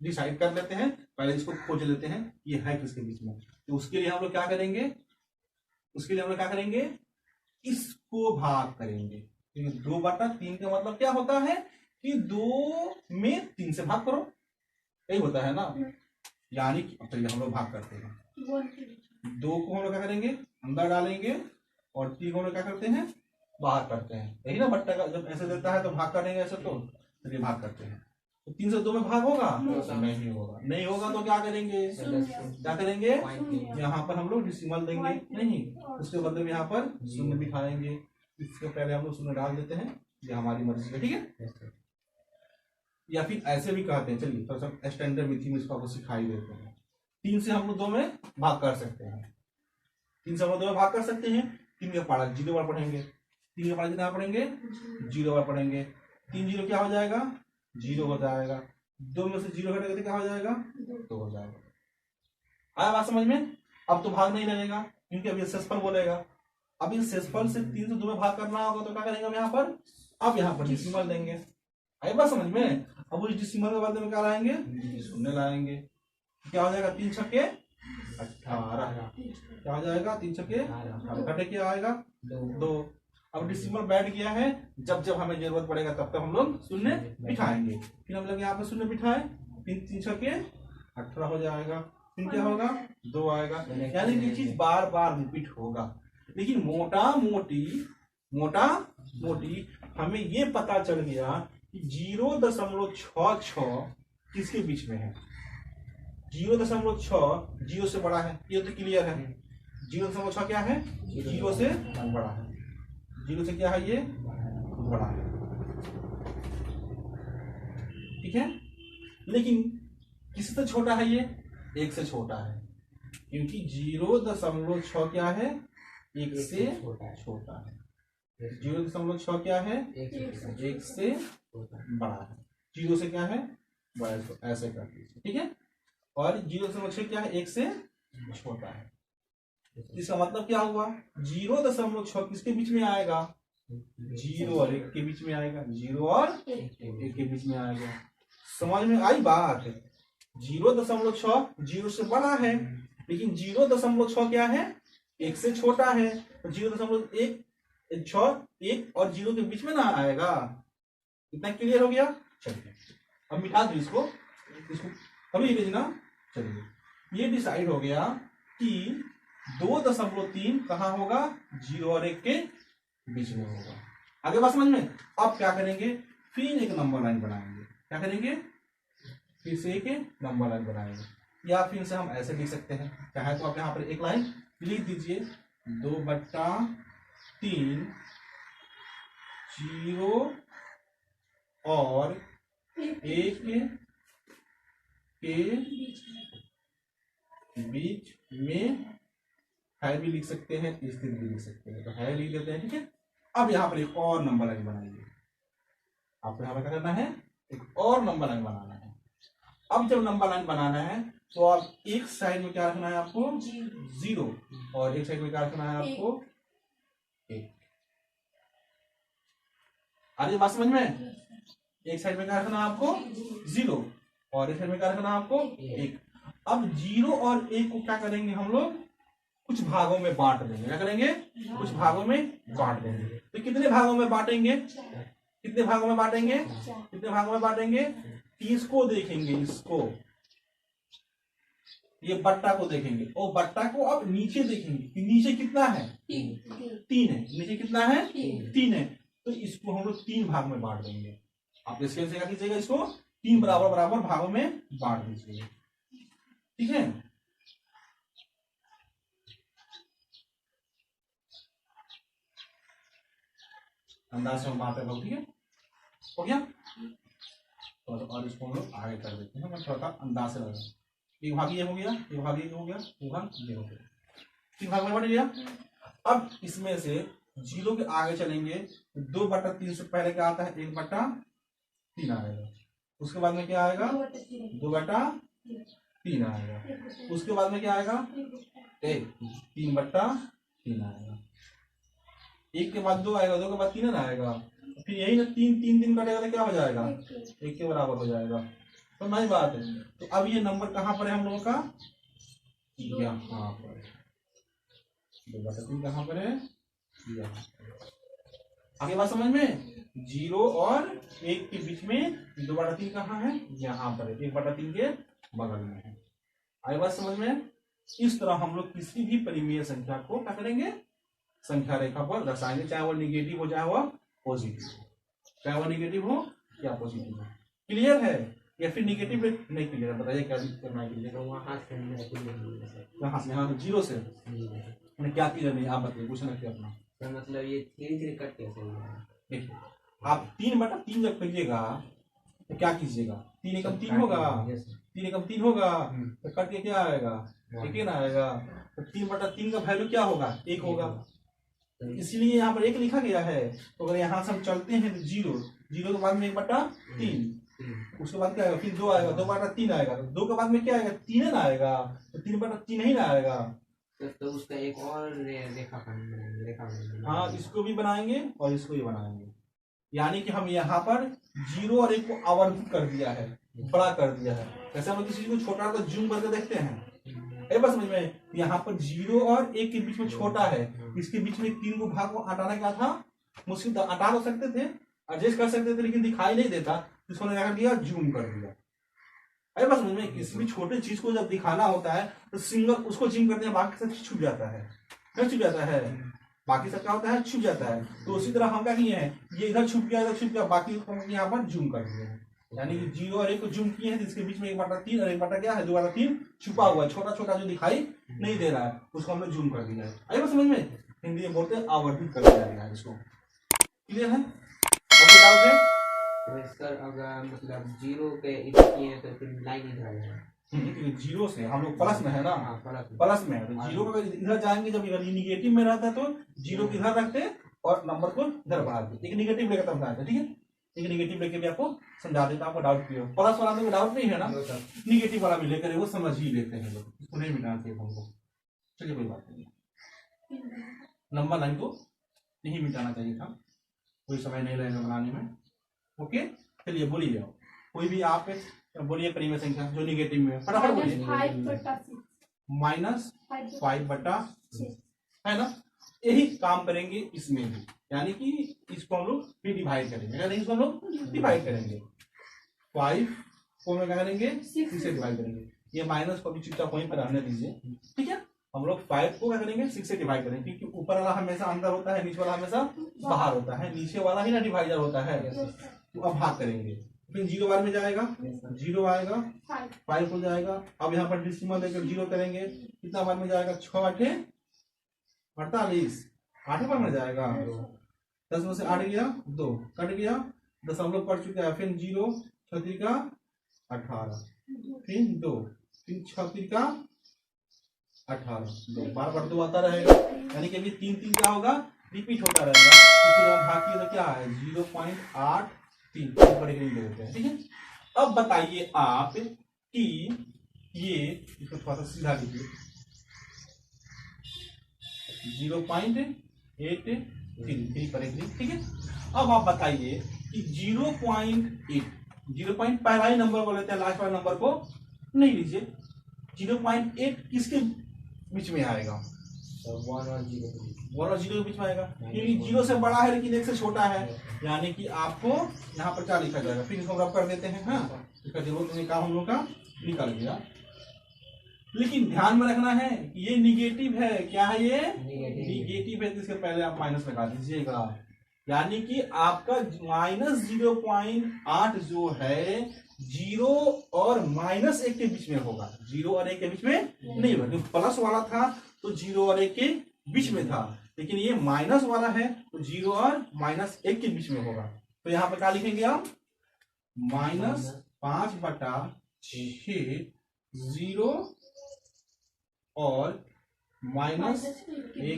डिसाइड कर लेते हैं, पहले इसको खोज लेते हैं ये है किसके बीच में। तो उसके लिए हम लोग क्या करेंगे, इसको भाग करेंगे। 2/3 का मतलब क्या होता है कि 2 में 3 से भाग करो, यही होता है ना। यानी कि अब चलिए हम लोग भाग करते हैं। 2 को हम लोग क्या करेंगे, अंदर डालेंगे, और 3 को हम लोग क्या करते हैं, बाहर करते हैं। यही ना बट्टा का जब ऐसे देता है तो भाग करेंगे ऐसे, तो चलिए भाग करते हैं। तो 3 से 2 में भाग होगा, नहीं होगा। नहीं होगा तो क्या करेंगे, यहाँ पर हम लोग डिसिमल देंगे, नहीं उसके बदले में यहाँ पर शून्य बिठाएंगे। इसके पहले हम लोग शून्य डाल देते हैं, ये हमारी मर्जी है, ठीक है। या फिर ऐसे भी कहते हैं, चलिए थोड़ा सा स्टैंडर्ड विधि में इसको आपको सिखाई देते हैं। 3 से हम लोग 2 में भाग कर सकते हैं, 3 से हम लोग 2 में भाग कर सकते हैं। 3 का पढ़ा 0 बार पढ़ेंगे, 3 का पढ़ा कितना पढ़ेंगे, 0 बार पढ़ेंगे। 3 0 क्या हो जाएगा, 0 हो जाएगा। 2 में से 0 घटेगा तो क्या हो जाएगा, 2 हो जाएगा। आया बात समझ में। अब तो भाग नहीं लगेगा क्योंकि अब ये शेषफल बोलेगा। अब इस शेषफल से 3 से 2 में भाग करना होगा तो क्या करेंगे हम यहाँ पर, अब यहाँ पर डिसिमल देंगे। आई बात समझ में। अब उस डिसिमल के बदले में क्या लाएंगे, शून्य लाएंगे। क्या हो जाएगा, 3 छक्के 18। क्या हो जाएगा, 3 छक्के 18। घटे क्या आएगा, 2। अब डिसिमल बैठ गया है, जब जब हमें जरूरत पड़ेगा तब तक हम लोग शून्य बिठाएंगे। फिर हम लोग यहाँ पर शून्य बिठाए, 3 छक्के 18 हो जाएगा। फिर क्या होगा, 2 आएगा। यानी ये चीज बार बार रिपीट होगा। लेकिन मोटा मोटी हमें ये पता चल गया कि 0.66 किसके बीच में है। 0.6 0 से बड़ा है, ये तो क्लियर है। 0.6 क्या है, 0 से बड़ा है। 0 से क्या है, ये बड़ा है, ठीक है। लेकिन किससे छोटा है, ये 1 से छोटा है, क्योंकि 0.6 क्या है, 1 से छोटा है। 0.6 क्या है, 1 से बड़ा है। 0 से क्या है, बड़ा है, तो ऐसे कर दीजिए, ठीक है। और 0.6 क्या है, 1 से छोटा है। इसका मतलब क्या हुआ, 0.6 किसके बीच में आएगा, 0 और 1 के बीच में आएगा। 0 और 1 के बीच में आएगा। समझ में आई बात। 0.6 0 से बड़ा है, लेकिन 0.6 क्या है, 1 से छोटा है। तो 0.1 1 और 0 के बीच में ना आएगा। इतना क्लियर हो गया। चलिए अब मिटा दो इसको अभी भेजना। चलिए ये डिसाइड हो गया कि 2.3 कहाँ होगा, 0 और 1 के बीच में होगा। आगे बात समझ में। अब क्या करेंगे, फिर एक नंबर लाइन बनाएंगे। क्या करेंगे, फिर से एक नंबर लाइन बनाएंगे, या फिर से हम ऐसे लिख सकते हैं। चाहे तो आप यहाँ पर एक लाइन लिख दीजिए, 2/3 0 और 1 के बीच में है भी लिख सकते हैं, स्थिर भी लिख सकते हैं। तो है लिख देते हैं, ठीक है। अब यहाँ पर एक और नंबर लाइन बनाएंगे। आपको यहाँ पर क्या करना है, एक और नंबर लाइन बनाना है। अब जब नंबर लाइन बनाना है तो आप एक साइड में क्या रखना है आपको, 0, और एक साइड में क्या रखना है आपको, 1। आगे बात समझ में। एक साइड में क्या रखना है आपको, 0, और एक साइड में क्या रखना है आपको, 1। अब 0 और 1 को क्या करेंगे हम लोग, कुछ भागों में बांट देंगे। क्या करेंगे, कुछ भागों में बांट देंगे। तो कितने भागों में बांटेंगे, कितने भागों में बांटेंगे, कितने भागों में बांटेंगे, इसको देखेंगे, इसको, ये बट्टा को देखेंगे, और बट्टा को अब नीचे देखेंगे कि नीचे कितना है, 3 है। नीचे कितना है, 3 है। तो इसको हम लोग 3 भाग में बांट देंगे। आप स्केल से क्या कीजिएगा, इसको 3 बराबर बराबर भागों में बांट दीजिए, ठीक है। अंदाज से हम बात कर, ठीक है, हो गया। और इसको हम लोग आगे कर देते हैं। मैं थोड़ा सा अंदाज से लगा, एक भाग ये हो गया, एक भाग ये हो गया, एक भाग ये हो गया, 3 भाग में बांट लिया। अब इसमें से 0 के आगे चलेंगे, 2/3 से पहले क्या आता है, 1/3 आएगा। उसके बाद में क्या आएगा, 2/, 3 आएगा। उसके बाद में क्या आएगा 1, 3/3 आएगा। 1 के बाद 2 आएगा, 2 के बाद 3 ना आएगा। फिर यही ना 3 कटेगा तो क्या हो जाएगा 1 के बराबर हो जाएगा। तो नई बात है। तो अब ये नंबर कहाँ पर है हम लोगों का, यहाँ पर 2/3 कहाँ पर है, यहाँ। आगे बात समझ में, 0 और 1 के बीच में 2/3 कहाँ है, यहाँ पर है, 1/3 के बगल में है। आगे बात समझ में। इस तरह हम लोग किसी भी परिमेय संख्या को क्या करेंगे, संख्या रेखा पर दर्शाएंगे, चाहे वो निगेटिव हो चाहे वो पॉजिटिव हो, चाहे वो निगेटिव हो या पॉजिटिव हो। क्लियर है या फिर निगेटिव नहीं क्लियर है, बताइए क्या करना है। क्लियर वहाँ से यहाँ 0 से मैंने क्या क्लियर नहीं, आप बताइए, पूछना क्या अपना। तो मतलब ये धीरे कट कैसे होगा। देखिए आप 3/3 जब करिएगा तो क्या कीजिएगा, 3 एकम 3 होगा, 3 एकम 3 होगा, तो कट के क्या आएगा, 1 ना आएगा। तो 3/3 का वैल्यू क्या होगा, 1 होगा। इसलिए यहाँ पर 1 लिखा गया है। तो अगर यहाँ से हम चलते हैं तो 0 के बाद में 1/3, उसके बाद क्या आएगा, फिर 2 आएगा, 2/3 आएगा, 2 के बाद में क्या आएगा 3 ना आएगा, तो 3/3 ही ना आएगा। तो उसका एक और रेखा बनाएंगे। हाँ, इसको भी बनाएंगे और इसको भी बनाएंगे। यानी कि हम यहाँ पर 0 और 1 को आवर्धित कर दिया है, बड़ा कर दिया है। जैसे हम किसी चीज को छोटा तो जूम करके देखते हैं, बस समझ में। यहाँ पर 0 और 1 के बीच में छोटा है, इसके बीच में 3 को भाग को हटाना क्या था, मुश्किल था। हटा तो सकते थे, एडजस्ट कर सकते थे, लेकिन दिखाई नहीं देता, इसको क्या कर दिया, जूम कर दिया। बस समझ में, किसी भी छोटे चीज को जब दिखाना होता है तो सिंगल उसको जूम करते हैं, बाकी सब छुप जाता है, छुप जाता है, बाकी सब क्या होता है, छुप जाता है। तो उसी तरह हम क्या किए हैं, ये इधर छुप गया, इधर छुप गया, बाकी यहाँ पर जूम कर दिए हैं। यानी कि 0 और 1 को जूम किए हैं, जिसके बीच में 1/3 और 1 क्या है, 2/3 छुपा हुआ है, छोटा छोटा जो दिखाई नहीं दे रहा है, उसको हमने जूम कर दिया है। आई बात समझ में, हिंदी में बोलते हैं आवर्धित कर दिया गया है इसको। क्लियर है, ओके डाउट है। तो सर अगर मतलब 0 पे इधर किए हैं तो फिर लाइन इधर आ जाएगा। 0 से हम लोग प्लस में है ना, प्लस में है तो 0 का इधर जाएंगे, जब निगेटिव में रहता है तो 0 को इधर रखते और नंबर को इधर बढ़ाते। एक निगेटिव लेकर तब बढ़ाते, ठीक है। एक निगेटिव लेके भी आपको समझा देता, आपको डाउट क्लियर। प्लस वाला में डाउट नहीं है ना, निगेटिव वाला भी लेकर वो समझ ही लेते हैं लोग, इसको नहीं मिटाना चाहिए हमको। चलिए कोई बात नहीं, नंबर लाइन को नहीं मिटाना चाहिए था, कोई समय नहीं लगेगा बनाने में। ओके चलिए बोलिए, कोई भी आप बोलिए परिमेय संख्या जो निगेटिव में, फटाफट बोलिए। -5/6 है ना। यही काम करेंगे इसमें भी, यानी कि इसको हम लोग भी डिवाइड करेंगे, यानी इसको हम लोग डिवाइड करेंगे। 5 को हम क्या करेंगे, 6 से डिवाइड करेंगे। ये माइनस को भी चुपचाप वहीं पर रहने दीजिए, ठीक है। हम लोग 5 को क्या करेंगे, 6 से डिवाइड करेंगे, क्योंकि ऊपर वाला हमेशा अंदर होता है, नीचे वाला हमेशा बाहर होता है, नीचे वाला ही ना डिवाइडर होता है। तो अब भाग करेंगे, फिर 0 बार में जाएगा, 0 आएगा, 5 हो जाएगा। अब यहाँ पर डिसिमल लेकर 0 करेंगे, कितना बार में जाएगा, 6 8 48, 8 बार में जाएगा। 10 में से 8 गया, 2 कट गया, 10 हम लोग पढ़ चुके हैं। फिर 0 6 3 का 18, फिर 2, फिर 6 3 का 18, 2 बार 2 आता रहेगा, यानी कि अभी 3 क्या होगा, रिपीट होता रहेगा। फिर हम भाग किए तो क्या है 0.83 बड़े नहीं देते हैं, ठीक है। अब बताइए आप कि ये इसको थोड़ा सा सीधा लीजिए, 0.83 ठीक है। अब आप बताइए कि 0.8 पहला ही नंबर को लेते हैं, लास्ट वाले नंबर को नहीं लीजिए। 0.8 किसके बीच में आएगा, 1 और 0 के बीच में आएगा, क्योंकि 0 से बड़ा है लेकिन 1 से छोटा है, यानी कि आपको यहाँ पर क्या लिखा जाएगा, फिर इसको रब कर देते हैं। हाँ, इसका जरूरत नहीं, काम हम लोग का निकल गया। लेकिन ध्यान में रखना है कि ये निगेटिव है, क्या है ये निगेटिव है, तो इसके पहले आप माइनस लगा दीजिएगा, यानी कि आपका -0.8 जो है 0 और -1 के बीच में होगा, 0 और 1 के बीच में नहीं होगा। जो प्लस वाला था तो 0 और 1 के बीच में था, लेकिन ये माइनस वाला है तो 0 और -1 के बीच में होगा। तो यहाँ पर क्या लिखेंगे आप, -5/6 0 और -1 के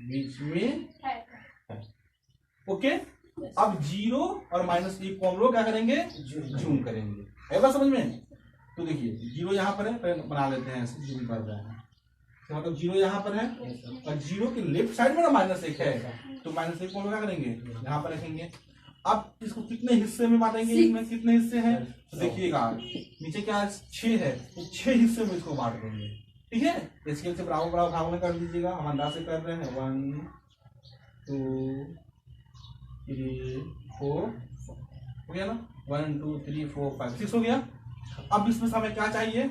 बीच में है। ओके, अब 0 और -1 को हम लोग क्या करेंगे, जूम करेंगे। है बात समझ में। तो देखिए जीरो यहाँ पर है, पहले बना लेते हैं ऐसे जो भी कर रहे हैं, तो मतलब जीरो यहाँ पर है और जीरो के लेफ्ट साइड में ना -1 है, तो -1 को हम क्या करेंगे यहाँ पर रखेंगे। अब इसको कितने हिस्से में बांटेंगे, इसमें कितने हिस्से हैं तो देखिएगा नीचे क्या है 6 है, तो 6 हिस्से में इसको बांट देंगे। ठीक है, स्केल से बराबर बराबर भागों में कर दीजिएगा, हम अंदाज से कर रहे हैं 1 2 3 4 हो गया ना, 1 2 3 4 5 6 हो गया। अब इसमें हमें क्या चाहिए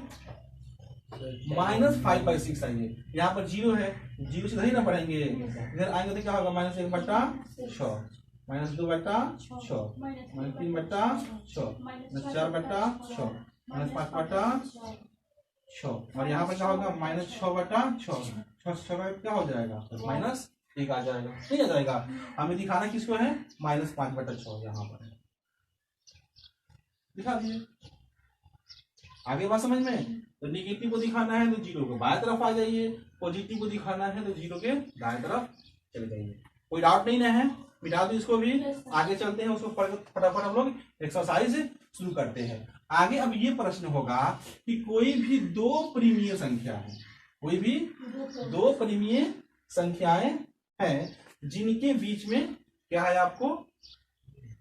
-5/6 चाहिए। यहाँ पर जीरो है, जीरो से इधर ही ना बढ़ेंगे, इधर आएंगे तो क्या होगा -1/6 -2/6 -3/6 -4/6 -5/6 और यहाँ पर क्या होगा -6/6 6 क्या हो जाएगा -1 आ जाएगा, नहीं आ जाएगा। हमें दिखाना किसको है -5/6 यहाँ पर दिखा दिए। आगे बात समझ में, तो निगेटिव को दिखाना है तो जीरो के बाएं तरफ आ जाइए, पॉजिटिव को दिखाना है तो जीरो के दाएं तरफ चले जाइए। कोई डाउट नहीं ना है, मिटा दो इसको भी। आगे चलते हैं, उसको फटाफट हम लोग एक्सरसाइज शुरू करते हैं। आगे अब ये प्रश्न होगा कि कोई भी दो परिमीय संख्या है, कोई भी दो परिमीय संख्याएं हैं जिनके बीच में क्या है आपको,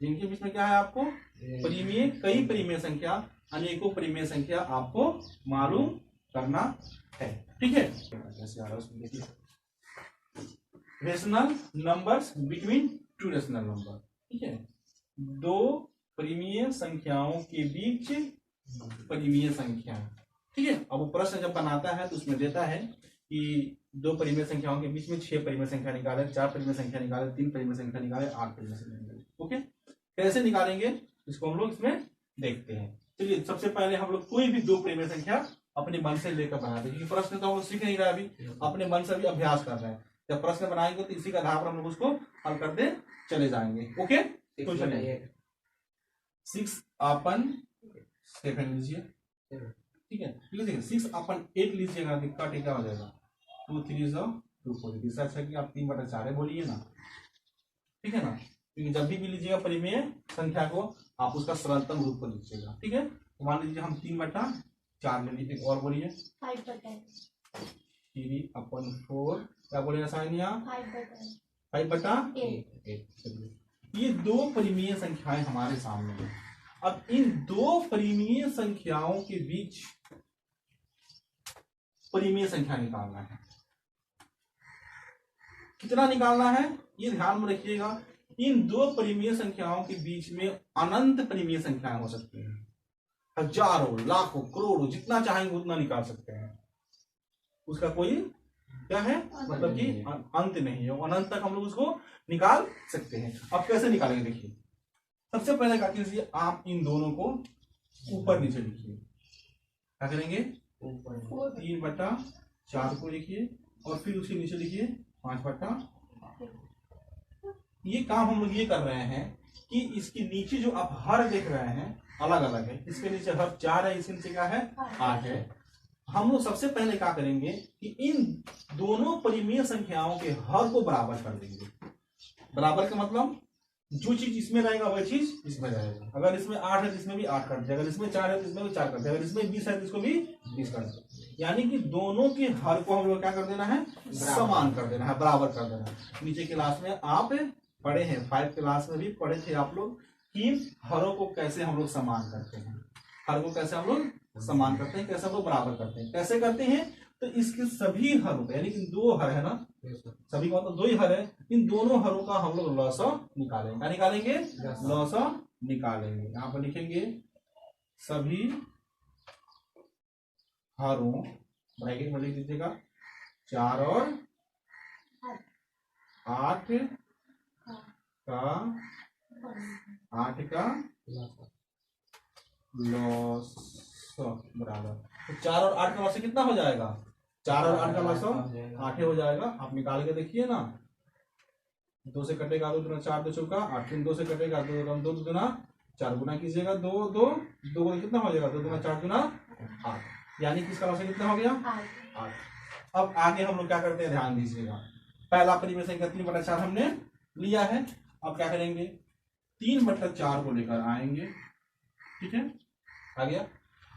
जिनके बीच में क्या है आपको परिमीय, कई परिमीय संख्या, अनेकों परिमेय संख्या आपको मालूम करना है। ठीक है, rational numbers between two rational number. ठीक है, दो परिमीय संख्याओं के बीच परिमीय संख्या। ठीक है, अब वो प्रश्न जब बनाता है तो उसमें देता है कि दो परिमेय संख्याओं के बीच में 6 परिमेय संख्या निकाले, 4 परिमेय संख्या निकाले, 3 परिमेय संख्या निकाले, 8 परिमेय संख्या निकाले। ओके, कैसे निकालेंगे इसको हम लोग इसमें देखते हैं। चलिए, सबसे पहले हम लोग कोई भी दो परिमेय संख्या अपने मन से लेकर बनाते हैं, क्योंकि प्रश्न तो हम लोग सीख नहीं रहे, अभी अपने मन से भी अभ्यास कर रहे हैं। जब प्रश्न बनाएंगे तो इसी का आधार पर हम लोग उसको हल करते चले जाएंगे। ओके, तो चलिए 6/7 लीजिए। ठीक है, 6/8 लीजिएगा, दिक्कत क्या हो जाएगा 2 3 2 4। इससे अच्छा कि आप 3/4 बोलिए ना। ठीक है ना, क्योंकि जब भी लीजिएगा परिमेय संख्या को आप उसका सरलतम रूप को लीजिएगा। ठीक है, तो मान लीजिए हम 3/4 ले लीजिए। और बोलिए 3/4 क्या बोलेगा साइनिया 5/8। ये दो परिमेय संख्याएं हमारे सामने हैं। अब इन दो परिमेय संख्याओं के बीच परिमेय संख्या निकालना है। कितना निकालना है ये ध्यान में रखिएगा। इन दो परिमेय संख्याओं के बीच में अनंत परिमेय संख्याएं हो सकती हैं, हजारों, लाखों, करोड़ों, जितना चाहेंगे उतना निकाल सकते हैं। उसका कोई क्या है मतलब कि अंत नहीं है, अनंत तक हम लोग उसको निकाल सकते हैं। अब कैसे निकालेंगे देखिए, सबसे पहले क्या कीजिए, आप इन दोनों को ऊपर नीचे लिखिए। क्या करेंगे 3/4 को लिखिए और फिर उसके नीचे लिखिए 5/8। ये काम हम लोग ये कर रहे हैं कि इसके नीचे जो आप हर देख रहे हैं अलग अलग है, इसके नीचे हर 4 है, इसके नीचे क्या है 8 है। हम लोग सबसे पहले क्या करेंगे कि इन दोनों परिमेय संख्याओं के हर को बराबर कर देंगे। बराबर का मतलब जो चीज इसमें रहेगा वही चीज इसमें रहेगा। अगर इसमें 8 है तो इसमें भी 8 कर दे, अगर इसमें 4 है तो इसमें भी 4 कर दे, अगर इसमें 20 है तो इसको भी 20 कर दे। यानी कि दोनों के हर को हम लोग क्या कर देना है, समान कर देना है, बराबर कर देना है। नीचे क्लास में आप पढ़े हैं, 5 क्लास में भी पढ़े थे आप लोग कि हरों को कैसे हम लोग समान करते हैं, हर को कैसे हम लोग समान करते हैं, कैसे हम लोग बराबर करते हैं। कैसे करते हैं तो इसके सभी हरों यानी कि 2 हर है ना, सभी का मतलब 2 ही हर है, इन दोनों हरों का हम लोग लॉस निकालेंगे। क्या निकालेंगे, लॉस निकालेंगे। यहाँ पर लिखेंगे सभी हरों, ब्रैकेट में लिख दीजिएगा 4 और 8 का लॉस बराबर। तो 4 और 8 का लॉस कितना हो जाएगा, 4 और 8 का लॉस 8 हो जाएगा। आप निकाल के देखिए ना, 2 से कटेगा 2 दूना 4, 2 चौका 8, 3 2 से कटेगा 2 दूना 4, गुना कीजिएगा 2 2 2 कितना हो जाएगा 2 दूना 4 दूना 8, यानी कि इसका लॉस कितना हो गया 8। अब आगे हम लोग क्या करते हैं ध्यान दीजिएगा। पहला परिमेय संख्या 3/4 हमने लिया है। अब क्या करेंगे 3/4 को लेकर आएंगे। ठीक है, आ गया।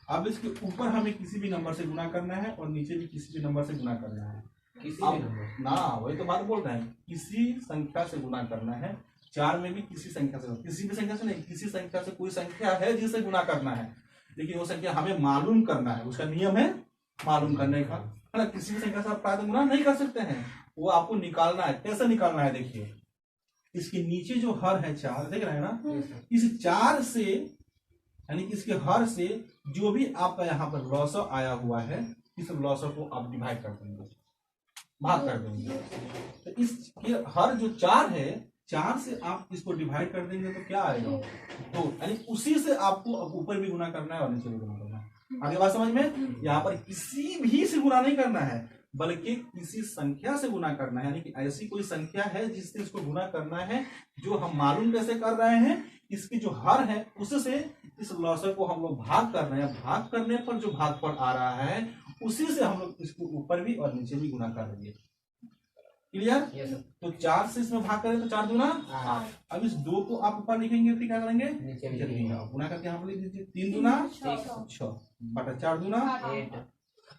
अब इसके ऊपर हमें किसी भी नंबर से गुना करना है और नीचे भी किसी भी नंबर से गुना करना है। किसी अब भी नंबर ना वही तो बात बोल रहे हैं, किसी संख्या से गुना करना है। 4 में भी किसी संख्या से, किसी भी संख्या से नहीं, किसी संख्या से कोई संख्या है जिसे गुना करना है, लेकिन वो संख्या हमें मालूम करना है, उसका नियम है मालूम करने का, है ना। किसी भी संख्या से आप प्रायः गुना नहीं कर सकते हैं, वो आपको निकालना है। कैसे निकालना है, देखिए इसके नीचे जो हर है 4, देख रहे हैं ना, इस 4 से यानी कि इसके हर से जो भी आपका यहाँ पर लॉसर आया हुआ है, इस लॉसर को आप डिवाइड कर देंगे, भाग कर देंगे। तो इसके हर जो 4 है, 4 से आप इसको डिवाइड कर देंगे तो क्या आएगा 2, यानी उसी से आपको अब ऊपर भी गुना करना है और नीचे भी गुना करना है। आगे बात समझ में, यहाँ पर किसी भी से गुना नहीं करना है, बल्कि किसी संख्या से गुना करना है, यानी कि ऐसी कोई संख्या है जिससे इसको गुना करना है, जो हम मालूम कैसे कर रहे हैं, इसकी जो हर है उससे इस लॉसर को हम लोग भाग कर रहे हैं, भाग करने पर जो भागफल आ रहा है उसी से हम लोग इसको ऊपर भी और नीचे भी गुना कर देंगे। क्लियर? Yes sir. तो 4 से इसमें भाग करें तो 4 दूना 8। अब इस 2 को आप ऊपर लिखेंगे तो क्या करेंगे, नीचे नीचे भी लिखेंगे, गुना करके यहाँ पर लिख दीजिए, 3 दूना 6 बटा 4 दूना 8।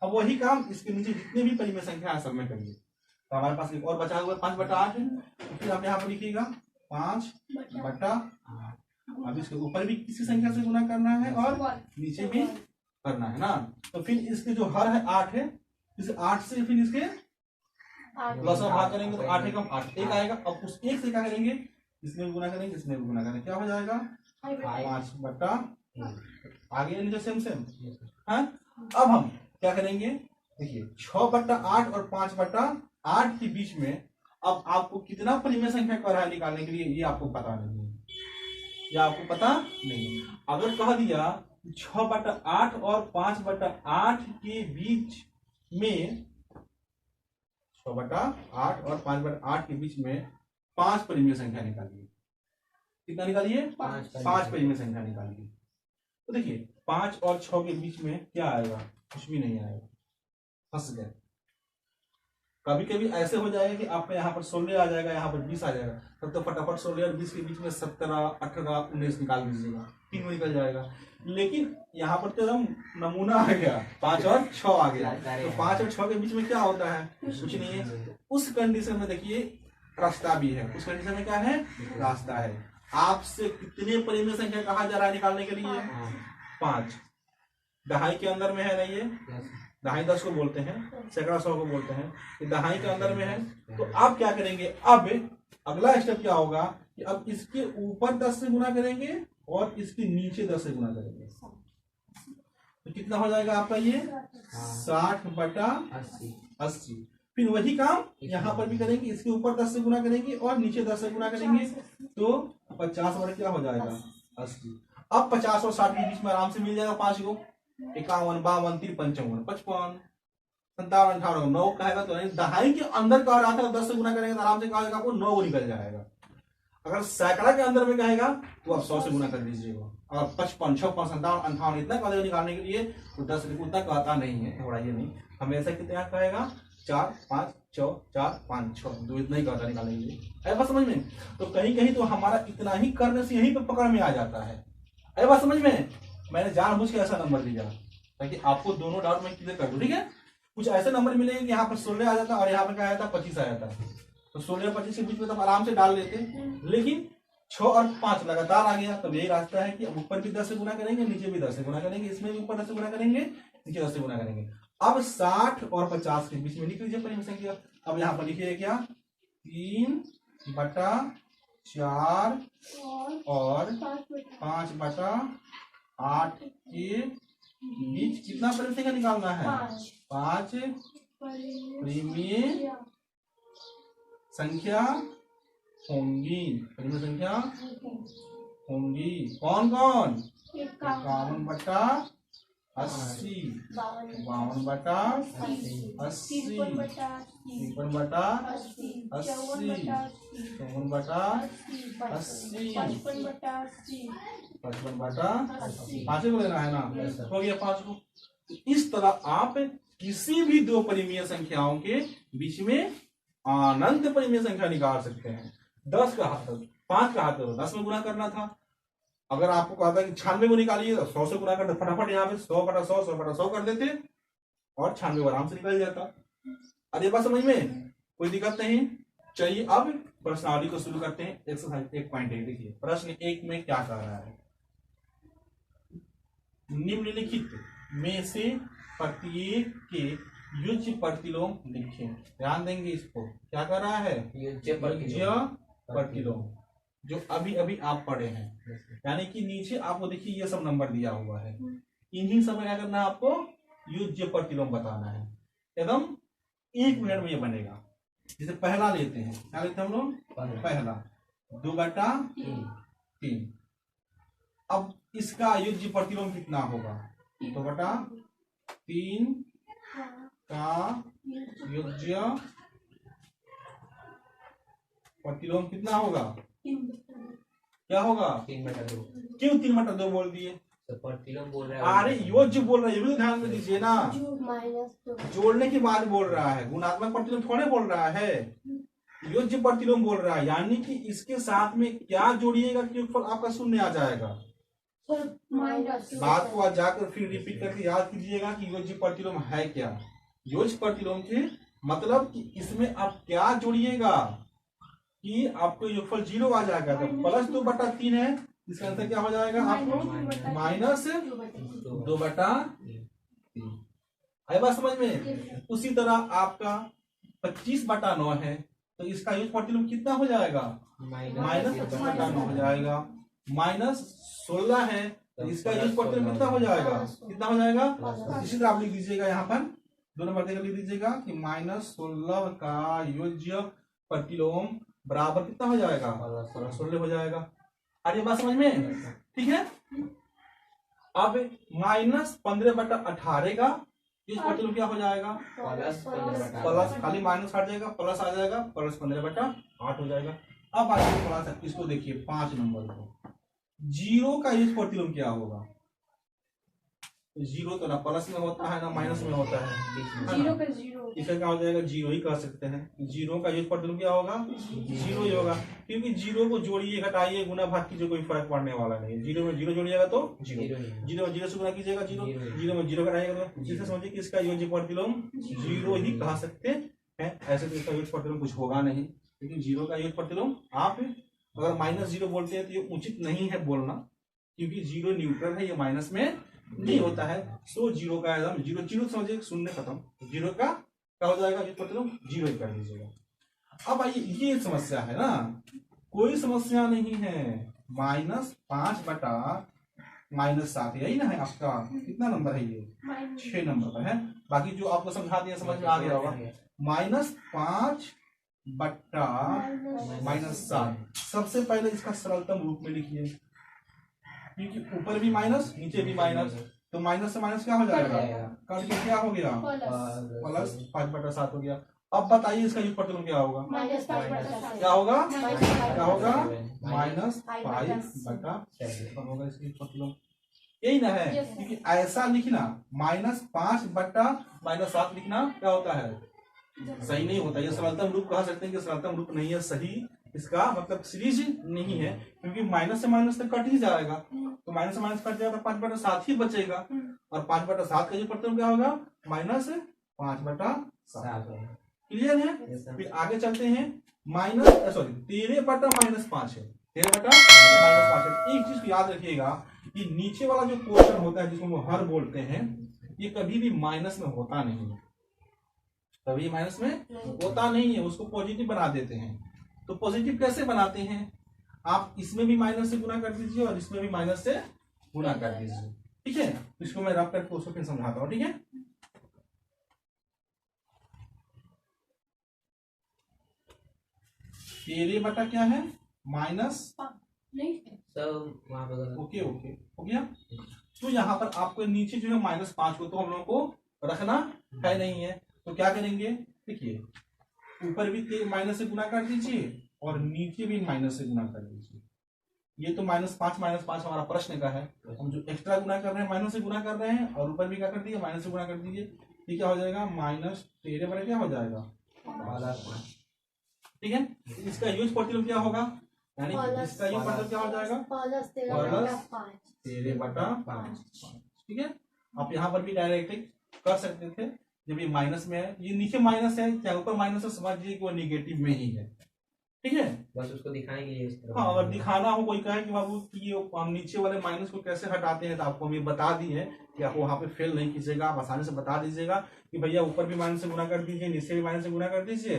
अब वही काम इसके नीचे जितने भी परिमेय संख्या है सब में करिए। तो हमारे पास एक और बचा हुआ है 5 बटा 8 है, तो फिर आप यहाँ पर लिखिएगा 5 बटा 8। अब इसके ऊपर भी किसी संख्या से गुना करना है और नीचे भी करना है ना। तो फिर इसके जो हर है 8 है, इस 8 से फिर इसके प्लस में भाग करेंगे तो 8 एकम 8 एक आएगा। अब उस एक से क्या करेंगे, इसमें भी गुना करेंगे, इसमें भी गुना करेंगे, क्या हो जाएगा 5 बटा, आगे नीचे सेम सेम है। अब हम क्या करेंगे, देखिए 6 बटा 8 और 5 बटा 8 के बीच में अब आपको कितना परिमेय संख्या कर रहा है निकालने के लिए, ये आपको पता नहीं है, ये आपको पता नहीं। अगर कह दिया 6 बटा 8 और 5 बटा 8 के बीच में, 6 बटा 8 और 5 बटा 8 के बीच में 5 परिमेय संख्या निकालिए। कितना निकालिए, 5 परिमेय संख्या निकालिए। तो देखिए 5 और 6 के बीच में क्या आएगा, कुछ भी नहीं आएगा, फंस गए। कभी कभी ऐसे हो जाएगा कि आपका यहाँ पर 16 आ जाएगा, यहाँ पर 20 आ जाएगा, तब तो फटाफट 16 और 20 के बीच में 17, 18, 19 निकाल दीजिएगा, 3 में निकल जाएगा। लेकिन यहाँ पर तो एकदम नमूना आ गया, 5 और 6 आ गया। तो 5 और 6 के बीच में क्या होता है, कुछ नहीं है। उस कंडीशन में देखिए रास्ता भी है, उस कंडीशन में क्या है, रास्ता है। आपसे कितने परिमेय संख्या कहा जा रहा है निकालने के लिए, 5। दहाई के अंदर में है ना, ये दहाई 10 को बोलते हैं, सैकड़ा 100 को बोलते हैं, ये दहाई के अंदर में है। तो आप क्या करेंगे, अब अगला स्टेप क्या होगा कि अब इसके ऊपर 10 से गुना करेंगे और इसके नीचे 10 से गुना करेंगे। तो कितना हो जाएगा आपका ये 60 बटा 80। फिर वही काम यहाँ पर भी करेंगे, इसके ऊपर 10 से गुना करेंगे और नीचे 10 से गुना करेंगे, तो 50 बटा क्या हो जाएगा 80। अब 50 और 60 के बीच में आराम से मिल जाएगा 5 को, 51, 52, 53, 55, 55, 57, 58, 9 कहेगा तो नहीं। दहाई के अंदर कह रहा था 10 से गुना करेंगे तो आराम से कहा आपको 9 निकल जाएगा। अगर सैकड़ा के अंदर में कहेगा तो आप 100 से गुना कर दीजिएगा। अगर 55, 56, 57, 58 इतना कहेगा निकालने के लिए तो 10 उतना कहता नहीं है, थोड़ा ये नहीं, हमेशा कितना कहेगा 4, 5, 6, 4, 5, 6, 2 इतना ही कहता निकालने के लिए। है बात समझ में? तो कहीं कहीं तो हमारा इतना ही करने से यहीं पे पकड़ में आ जाता है। है बात समझ में? मैंने जानबूझ के ऐसा नंबर दिया ताकि आपको दोनों डाउट में क्लियर कर दूं, ठीक है। कुछ ऐसे नंबर मिलेंगे कि यहाँ पर 16 आ जाता और यहाँ पर क्या आया था 25 आ जाता, तो 16 और 25 के बीच में तो आराम से डाल लेते, लेकिन 6 और 5 लगातार आ गया। तो यही रास्ता है कि अब ऊपर भी 10 से गुना करेंगे, नीचे भी 10 से गुना करेंगे, इसमें भी ऊपर 10 से गुना करेंगे, नीचे 10 से गुना करेंगे। अब 60 और 50 के बीच में लिख लीजिए परिमेय संख्या। अब यहाँ पर लिखिए क्या, 3 बटा 4 और 5 बटा 8 के बीच कितना परिमेय संख्या निकालना है, 5 परिमेय संख्या होंगी। परिमेय संख्या होंगी कौन कौन, 51 बटा 80, 52 बटा 80, 53 बटा 80, 54 बटा 80, 55 बटा 80। 5 को लेना है ना, हो गया 5 को। इस तरह आप किसी भी दो परिमेय संख्याओं के बीच में अनंत परिमेय संख्या निकाल सकते हैं। 10 का हाथ 5 का हाथ 10 में गुना करना था, अगर आपको कहा था कि 96 को निकालिए तो 100 से गुना कर दो, फटाफट यहाँ पे 100 बटा 100 100 बटा 100 कर देते और 96 आराम से निकल जाता। अरे बात समझ में, कोई दिक्कत नहीं। चलिए अब प्रश्नावली को शुरू करते हैं। एक्सरसाइज 1.1 देखिए, प्रश्न 1 में क्या कह रहा है, निम्नलिखित में से प्रत्येक के युज्य प्रतिलोम लिखें। ध्यान देंगे इसको, क्या कर रहा है, युज्य प्रतिलोम, जो अभी अभी आप पढ़े हैं। यानी कि नीचे आपको देखिए ये सब नंबर दिया हुआ है, इन्हीं सब में क्या करना है आपको, युज्य प्रतिलोम बताना है। एकदम 1 मिनट में ये बनेगा। जैसे पहला लेते हैं, क्या लेते हैं हम लोग, पहला 2/3। अब इसका युज्य प्रतिलोम कितना होगा, 2/3 का युज्य प्रतिलोम कितना होगा, क्या होगा, 3/2। क्यों 3/2 बोल दिए, तो प्रतिलोम बोल रहा है, अरे योज्य बोल रहा है, ये भी तो ध्यान में दीजिए ना, जोड़ने के बाद बोल रहा है, गुणात्मक प्रतिलोम थोड़े बोल रहा है, योज्य प्रतिलोम बोल रहा है। यानी कि इसके साथ में क्या जोड़िएगा कि योगफल आपका शून्य आ जाएगा। बात को आज जाकर फिर रिपीट करके याद कीजिएगा कि योज्य प्रतिलोम है क्या। योज्य प्रतिलोम के मतलब कि इसमें आप क्या जोड़िएगा कि आपको योगफल 0 आ जाएगा। तो +2/3 है, इसका आंसर क्या हो जाएगा आपको, -2/3। आई बात समझ में। उसी तरह आपका 25/9 है, तो इसका युज्य प्रतिलोम कितना हो जाएगा, -25/9 हो जाएगा। -16 है, तो इसका युज्य प्रतिलोम कितना हो जाएगा, कितना हो जाएगा। इसी तरह आप लिख दीजिएगा, यहाँ पर 2 नंबर देकर लिख दीजिएगा कि -16 का युज्य प्रतिलोम बराबर कितना हो जाएगा, 16 हो जाएगा। अरे बात समझ में, ठीक है। अब -15/18 का युज्य प्रतिलोम क्या हो जाएगा, प्लस, खाली माइनस हट जाएगा, प्लस आ जाएगा, +15/8 हो जाएगा। अब आइए थोड़ा सा इसको देखिए, 5 नंबर को, 0 का युज्य प्रतिलोम क्या होगा। 0 तो ना प्लस में होता है ना माइनस में होता है, इसका क्या हो जाएगा, 0 ही कह सकते हैं। 0 का युज्य प्रतिलोम क्या होगा, 0 ही होगा, क्योंकि 0 को जोड़िए घटाइए गुना भाग कीजिए, कोई फर्क पड़ने वाला नहीं है। 0 में 0 जोड़िएगा तो 0 में 0 से गुना कीजिएगा 0 में 0 घटाइएगा तो, जिससे समझिए कि इसका युज्य प्रतिलोम 0 ही कह सकते हैं। ऐसे तो इसका युज्य प्रतिलोम कुछ होगा नहीं, लेकिन 0 का युज्य प्रतिलोम आप अगर -0 बोलते हैं तो ये उचित नहीं है बोलना, क्योंकि 0 न्यूट्रल है, ये माइनस में नहीं होता है। सो 0 का एकदम 0 समझिए, शून्य खत्म, 0 का क्या हो जाएगा युज्य प्रतिलोम 0 ही कर दीजिएगा। अब आइए, ये समस्या है ना, कोई समस्या नहीं है। -5/-7 यही ना है आपका, कितना नंबर है ये, 6 नंबर का है। बाकी जो आपको समझा दिया समझ में आ गया होगा। -5/-7, सबसे पहले इसका सरलतम रूप में लिखिए, क्योंकि ऊपर भी माइनस नीचे भी माइनस, तो माइनस से माइनस क्या हो जाएगा, कट के क्या हो गया, +5/7 हो गया। अब बताइए इसका युज्य प्रतिलोम क्या होगा, क्या होगा, क्या होगा, -5/7 होगा इसका युज्य प्रतिलोम, यही ना है। क्योंकि ऐसा लिखना -5/-7 लिखना क्या होता है, सही नहीं होता। ये सरलतम रूप कह सकते हैं कि सरलतम रूप नहीं है, सही इसका मतलब सीरीज नहीं है, क्योंकि माइनस से माइनस तक कट ही जाएगा, तो माइनस से माइनस कट जाएगा तो 5/7 ही बचेगा, और 5/7 का जो प्रतिलोम क्या होगा, -5/7। क्लियर है। फिर आगे चलते हैं, 13/-5 है, 13/-5 है। एक चीज को याद रखिएगा कि नीचे वाला जो पोर्शन होता है जिसको हम हर बोलते हैं, ये कभी भी माइनस में होता नहीं है, कभी माइनस में होता नहीं है, उसको पॉजिटिव बना देते हैं। तो पॉजिटिव कैसे बनाते हैं, आप इसमें भी माइनस से गुना कर दीजिए और इसमें भी माइनस से गुना कर दीजिए, ठीक है। इसको मैं रफ करके उसको फिर समझाता हूँ, ठीक है। 13 क्या है, माइनस, ओके हो गया। तो यहाँ पर आपको नीचे जो है -5 को तो हम लोगों को रखना है नहीं है, तो क्या करेंगे, देखिए ऊपर भी माइनस से गुना कर दीजिए और नीचे भी माइनस से गुना कर दीजिए। ये तो -5 हमारा प्रश्न का है, हम जो एक्स्ट्रा गुना कर रहे हैं माइनस से गुना कर रहे हैं, और ऊपर भी क्या कर दिए, माइनस से गुना कर दीजिए। ये क्या हो जाएगा, -13 क्या हो जाएगा, ठीक है। इसका युज्य प्रतिलोम क्या होगा, यानी कि इसका ये मतलब क्या हो जाएगा, प्लस 13/5। ठीक है, आप यहाँ पर भी डायरेक्ट कर सकते थे। जब ये माइनस में है, ये नीचे माइनस है चाहे ऊपर माइनस है, समझिए कि वो निगेटिव में ही है। ठीक है, बस उसको दिखाएंगे इस तरह। हाँ, अगर दिखाना हो, कोई कहे कि बाबू कि ये हम नीचे वाले माइनस को कैसे हटाते हैं, तो आपको हम ये बता दिए कि आप वहाँ पे फेल नहीं कीजिएगा, आप आसानी से बता दीजिएगा कि भैया ऊपर भी माइनस से गुना कर दीजिए, नीचे भी माइनस से गुना कर दीजिए,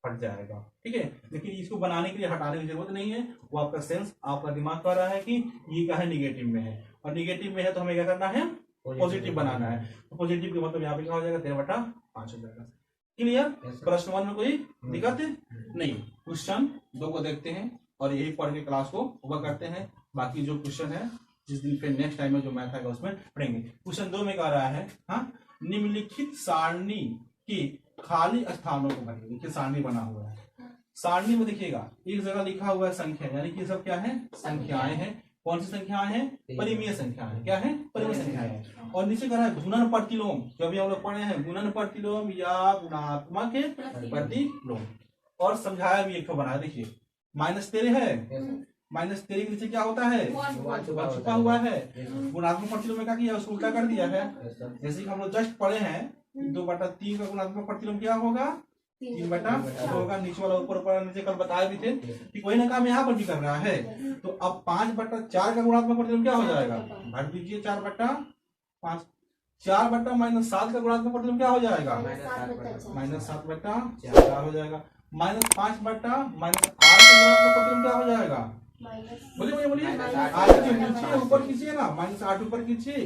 हट जाएगा। ठीक है, लेकिन इसको बनाने के लिए हटाने की जरूरत नहीं है, वो आपका सेंस, आपका दिमाग कह रहा है कि ये क्या है, निगेटिव में है, और निगेटिव में है तो हमें क्या करना है, पॉजिटिव बनाना है। तो पॉजिटिव का मतलब यहाँ पे क्या हो जाएगा, 13/5 हो जाएगा। क्लियर, प्रश्न 1 में कोई दिक्कत है नहीं। क्वेश्चन 2 को देखते हैं और यही पढ़ के क्लास को ओवर करते हैं। बाकी जो क्वेश्चन है जिस दिन फिर नेक्स्ट टाइम में जो मैथ आएगा उसमें पढ़ेंगे। क्वेश्चन 2 में कह रहा है, हाँ, निम्नलिखित सारणी की खाली स्थानों को भरिए। देखिए सारणी बना हुआ है, सारणी में देखिएगा एक जगह लिखा हुआ है संख्या, यानी कि सब क्या है, संख्याएं हैं। कौन सी संख्याएं हैं, परिमेय संख्याएं। क्या है, परिमेय संख्याएं। और नीचे कह रहा है गुणन प्रतिलोम, जो अभी हम लोग पढ़े हैं, गुणन प्रतिलोम या गुणात्मक प्रतिलोम। और समझाया भी एक तो बनाया, देखिए -13 है, -13 के नीचे क्या होता है, छुपा हुआ है। गुणात्मक प्रतिलोम में क्या किया, उसको उल्टा कर दिया है। जैसे कि हम लोग जस्ट पढ़े हैं 2/3 का गुणात्मक प्रतिलोम क्या होगा, 3/2 होगा। नीचे वाला ऊपर ऊपर नीचे कल बताए भी थे, ठीक वही ना काम यहाँ पर भी कर रहा है। तो अब 5/4 का गुणात्मक प्रतिलोम क्या हो जाएगा, भर दीजिए 4/5। 4/-7 का गुणात्मक प्रतिलोम क्या हो जाएगा, -7/4 हो जाएगा। -5/-8 का गुणात्मक प्रतिलोम क्या हो जाएगा, बोलिए बोलिए, आगे जो नीचे ऊपर कीजिए ना, -8 ऊपर कीजिए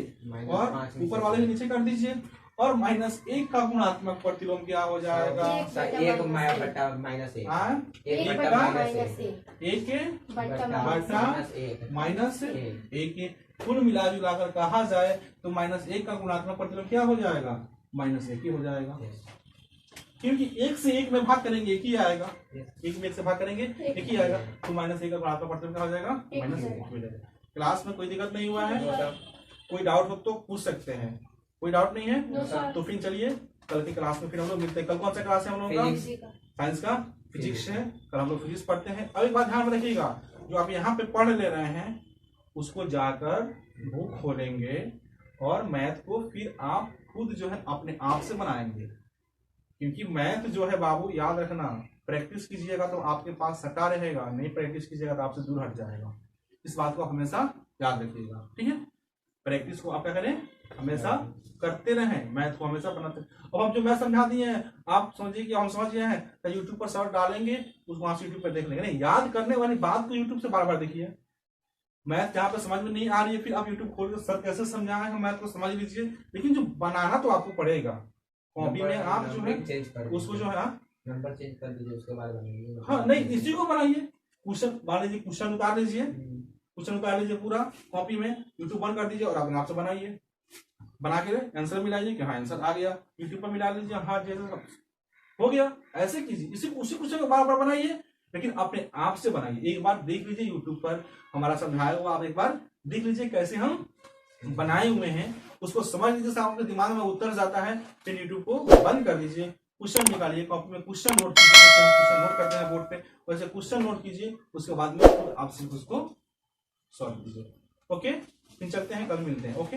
और ऊपर वाले भी नीचे कर दीजिए। और -1 का गुणात्मक प्रतिलोम क्या हो जाएगा, 1/-1। कुल मिला जुलाकर कहा जाए तो -1 का गुणात्मक प्रतिलोम क्या हो जाएगा, -1 ही हो जाएगा। क्योंकि 1 से 1 में भाग करेंगे 1 ही आएगा, 1 में 1 से भाग करेंगे 1 ही आएगा। तो -1 का गुणात्मक प्रतिलोम क्या हो जाएगा, -1 हो जाएगा। क्लास में कोई दिक्कत नहीं हुआ है, कोई डाउट हो तो पूछ सकते हैं। कोई डाउट नहीं है तो फिर चलिए कल की क्लास में फिर हम लोग मिलते हैं। कल कौन सा क्लास है हम लोगों का, साइंस का, फिजिक्स है। कल हम लोग फिजिक्स पढ़ते हैं। अब एक बात ध्यान में रखिएगा, जो आप यहाँ पे पढ़ ले रहे हैं उसको जाकर बुक खोलेंगे और मैथ को फिर आप खुद जो है अपने आप से बनाएंगे। क्योंकि मैथ जो है बाबू, याद रखना, प्रैक्टिस कीजिएगा तो आपके पास सटा रहेगा, नहीं प्रैक्टिस कीजिएगा तो आपसे दूर हट जाएगा। इस बात को हमेशा याद रखिएगा, ठीक है। प्रैक्टिस को आप क्या करें, हमेशा करते रहें, मैथ को हमेशा बनाते। अब हम जो मैथ समझा दिए हैं, आप समझिए कि हम समझ गए हैं, तो यूट्यूब पर सर्च डालेंगे, उसको वहां से यूट्यूब पर देख लेंगे। नहीं, याद करने वाली बात को यूट्यूब से बार बार देखिए। मैथ जहाँ पे समझ में नहीं आ रही है, फिर आप यूट्यूब खोल कर सर कैसे समझाए हैं मैथ को समझ लीजिए, लेकिन जो बनाना तो आपको पड़ेगा। कॉपी में आप जो है उसको जो है नंबर चेंज कर दीजिए, उसके बाद बनाइए। हाँ नहीं, इसी को बनाइए। क्वेश्चन मान लीजिए, क्वेश्चन उतार लीजिए, क्वेश्चन उतार लीजिए पूरा कॉपी में, यूट्यूब बंद कर दीजिए और अपने आप से बनाइए। बना के आंसर मिलाइए कि हाँ आंसर आ गया, यूट्यूब पर मिला लीजिए, हाँ जैसे हो गया। ऐसे कीजिए, उसी क्वेश्चन को बार बार बनाइए, लेकिन अपने आप से बनाइए। एक बार देख लीजिए यूट्यूब पर हमारा समझाया हुआ, आप एक बार देख लीजिए कैसे हम बनाए हुए हैं, उसको समझ लीजिए, आपके दिमाग में उतर जाता है। फिर यूट्यूब को बंद कर दीजिए, क्वेश्चन निकालिए, कॉपी में क्वेश्चन नोट कीजिए, क्वेश्चन नोट करते हैं बोर्ड पे, वैसे क्वेश्चन नोट कीजिए, उसके बाद में आप सिर्फ उसको सॉल्व कीजिए। ओके, फिर चलते हैं, कल मिलते हैं। ओके।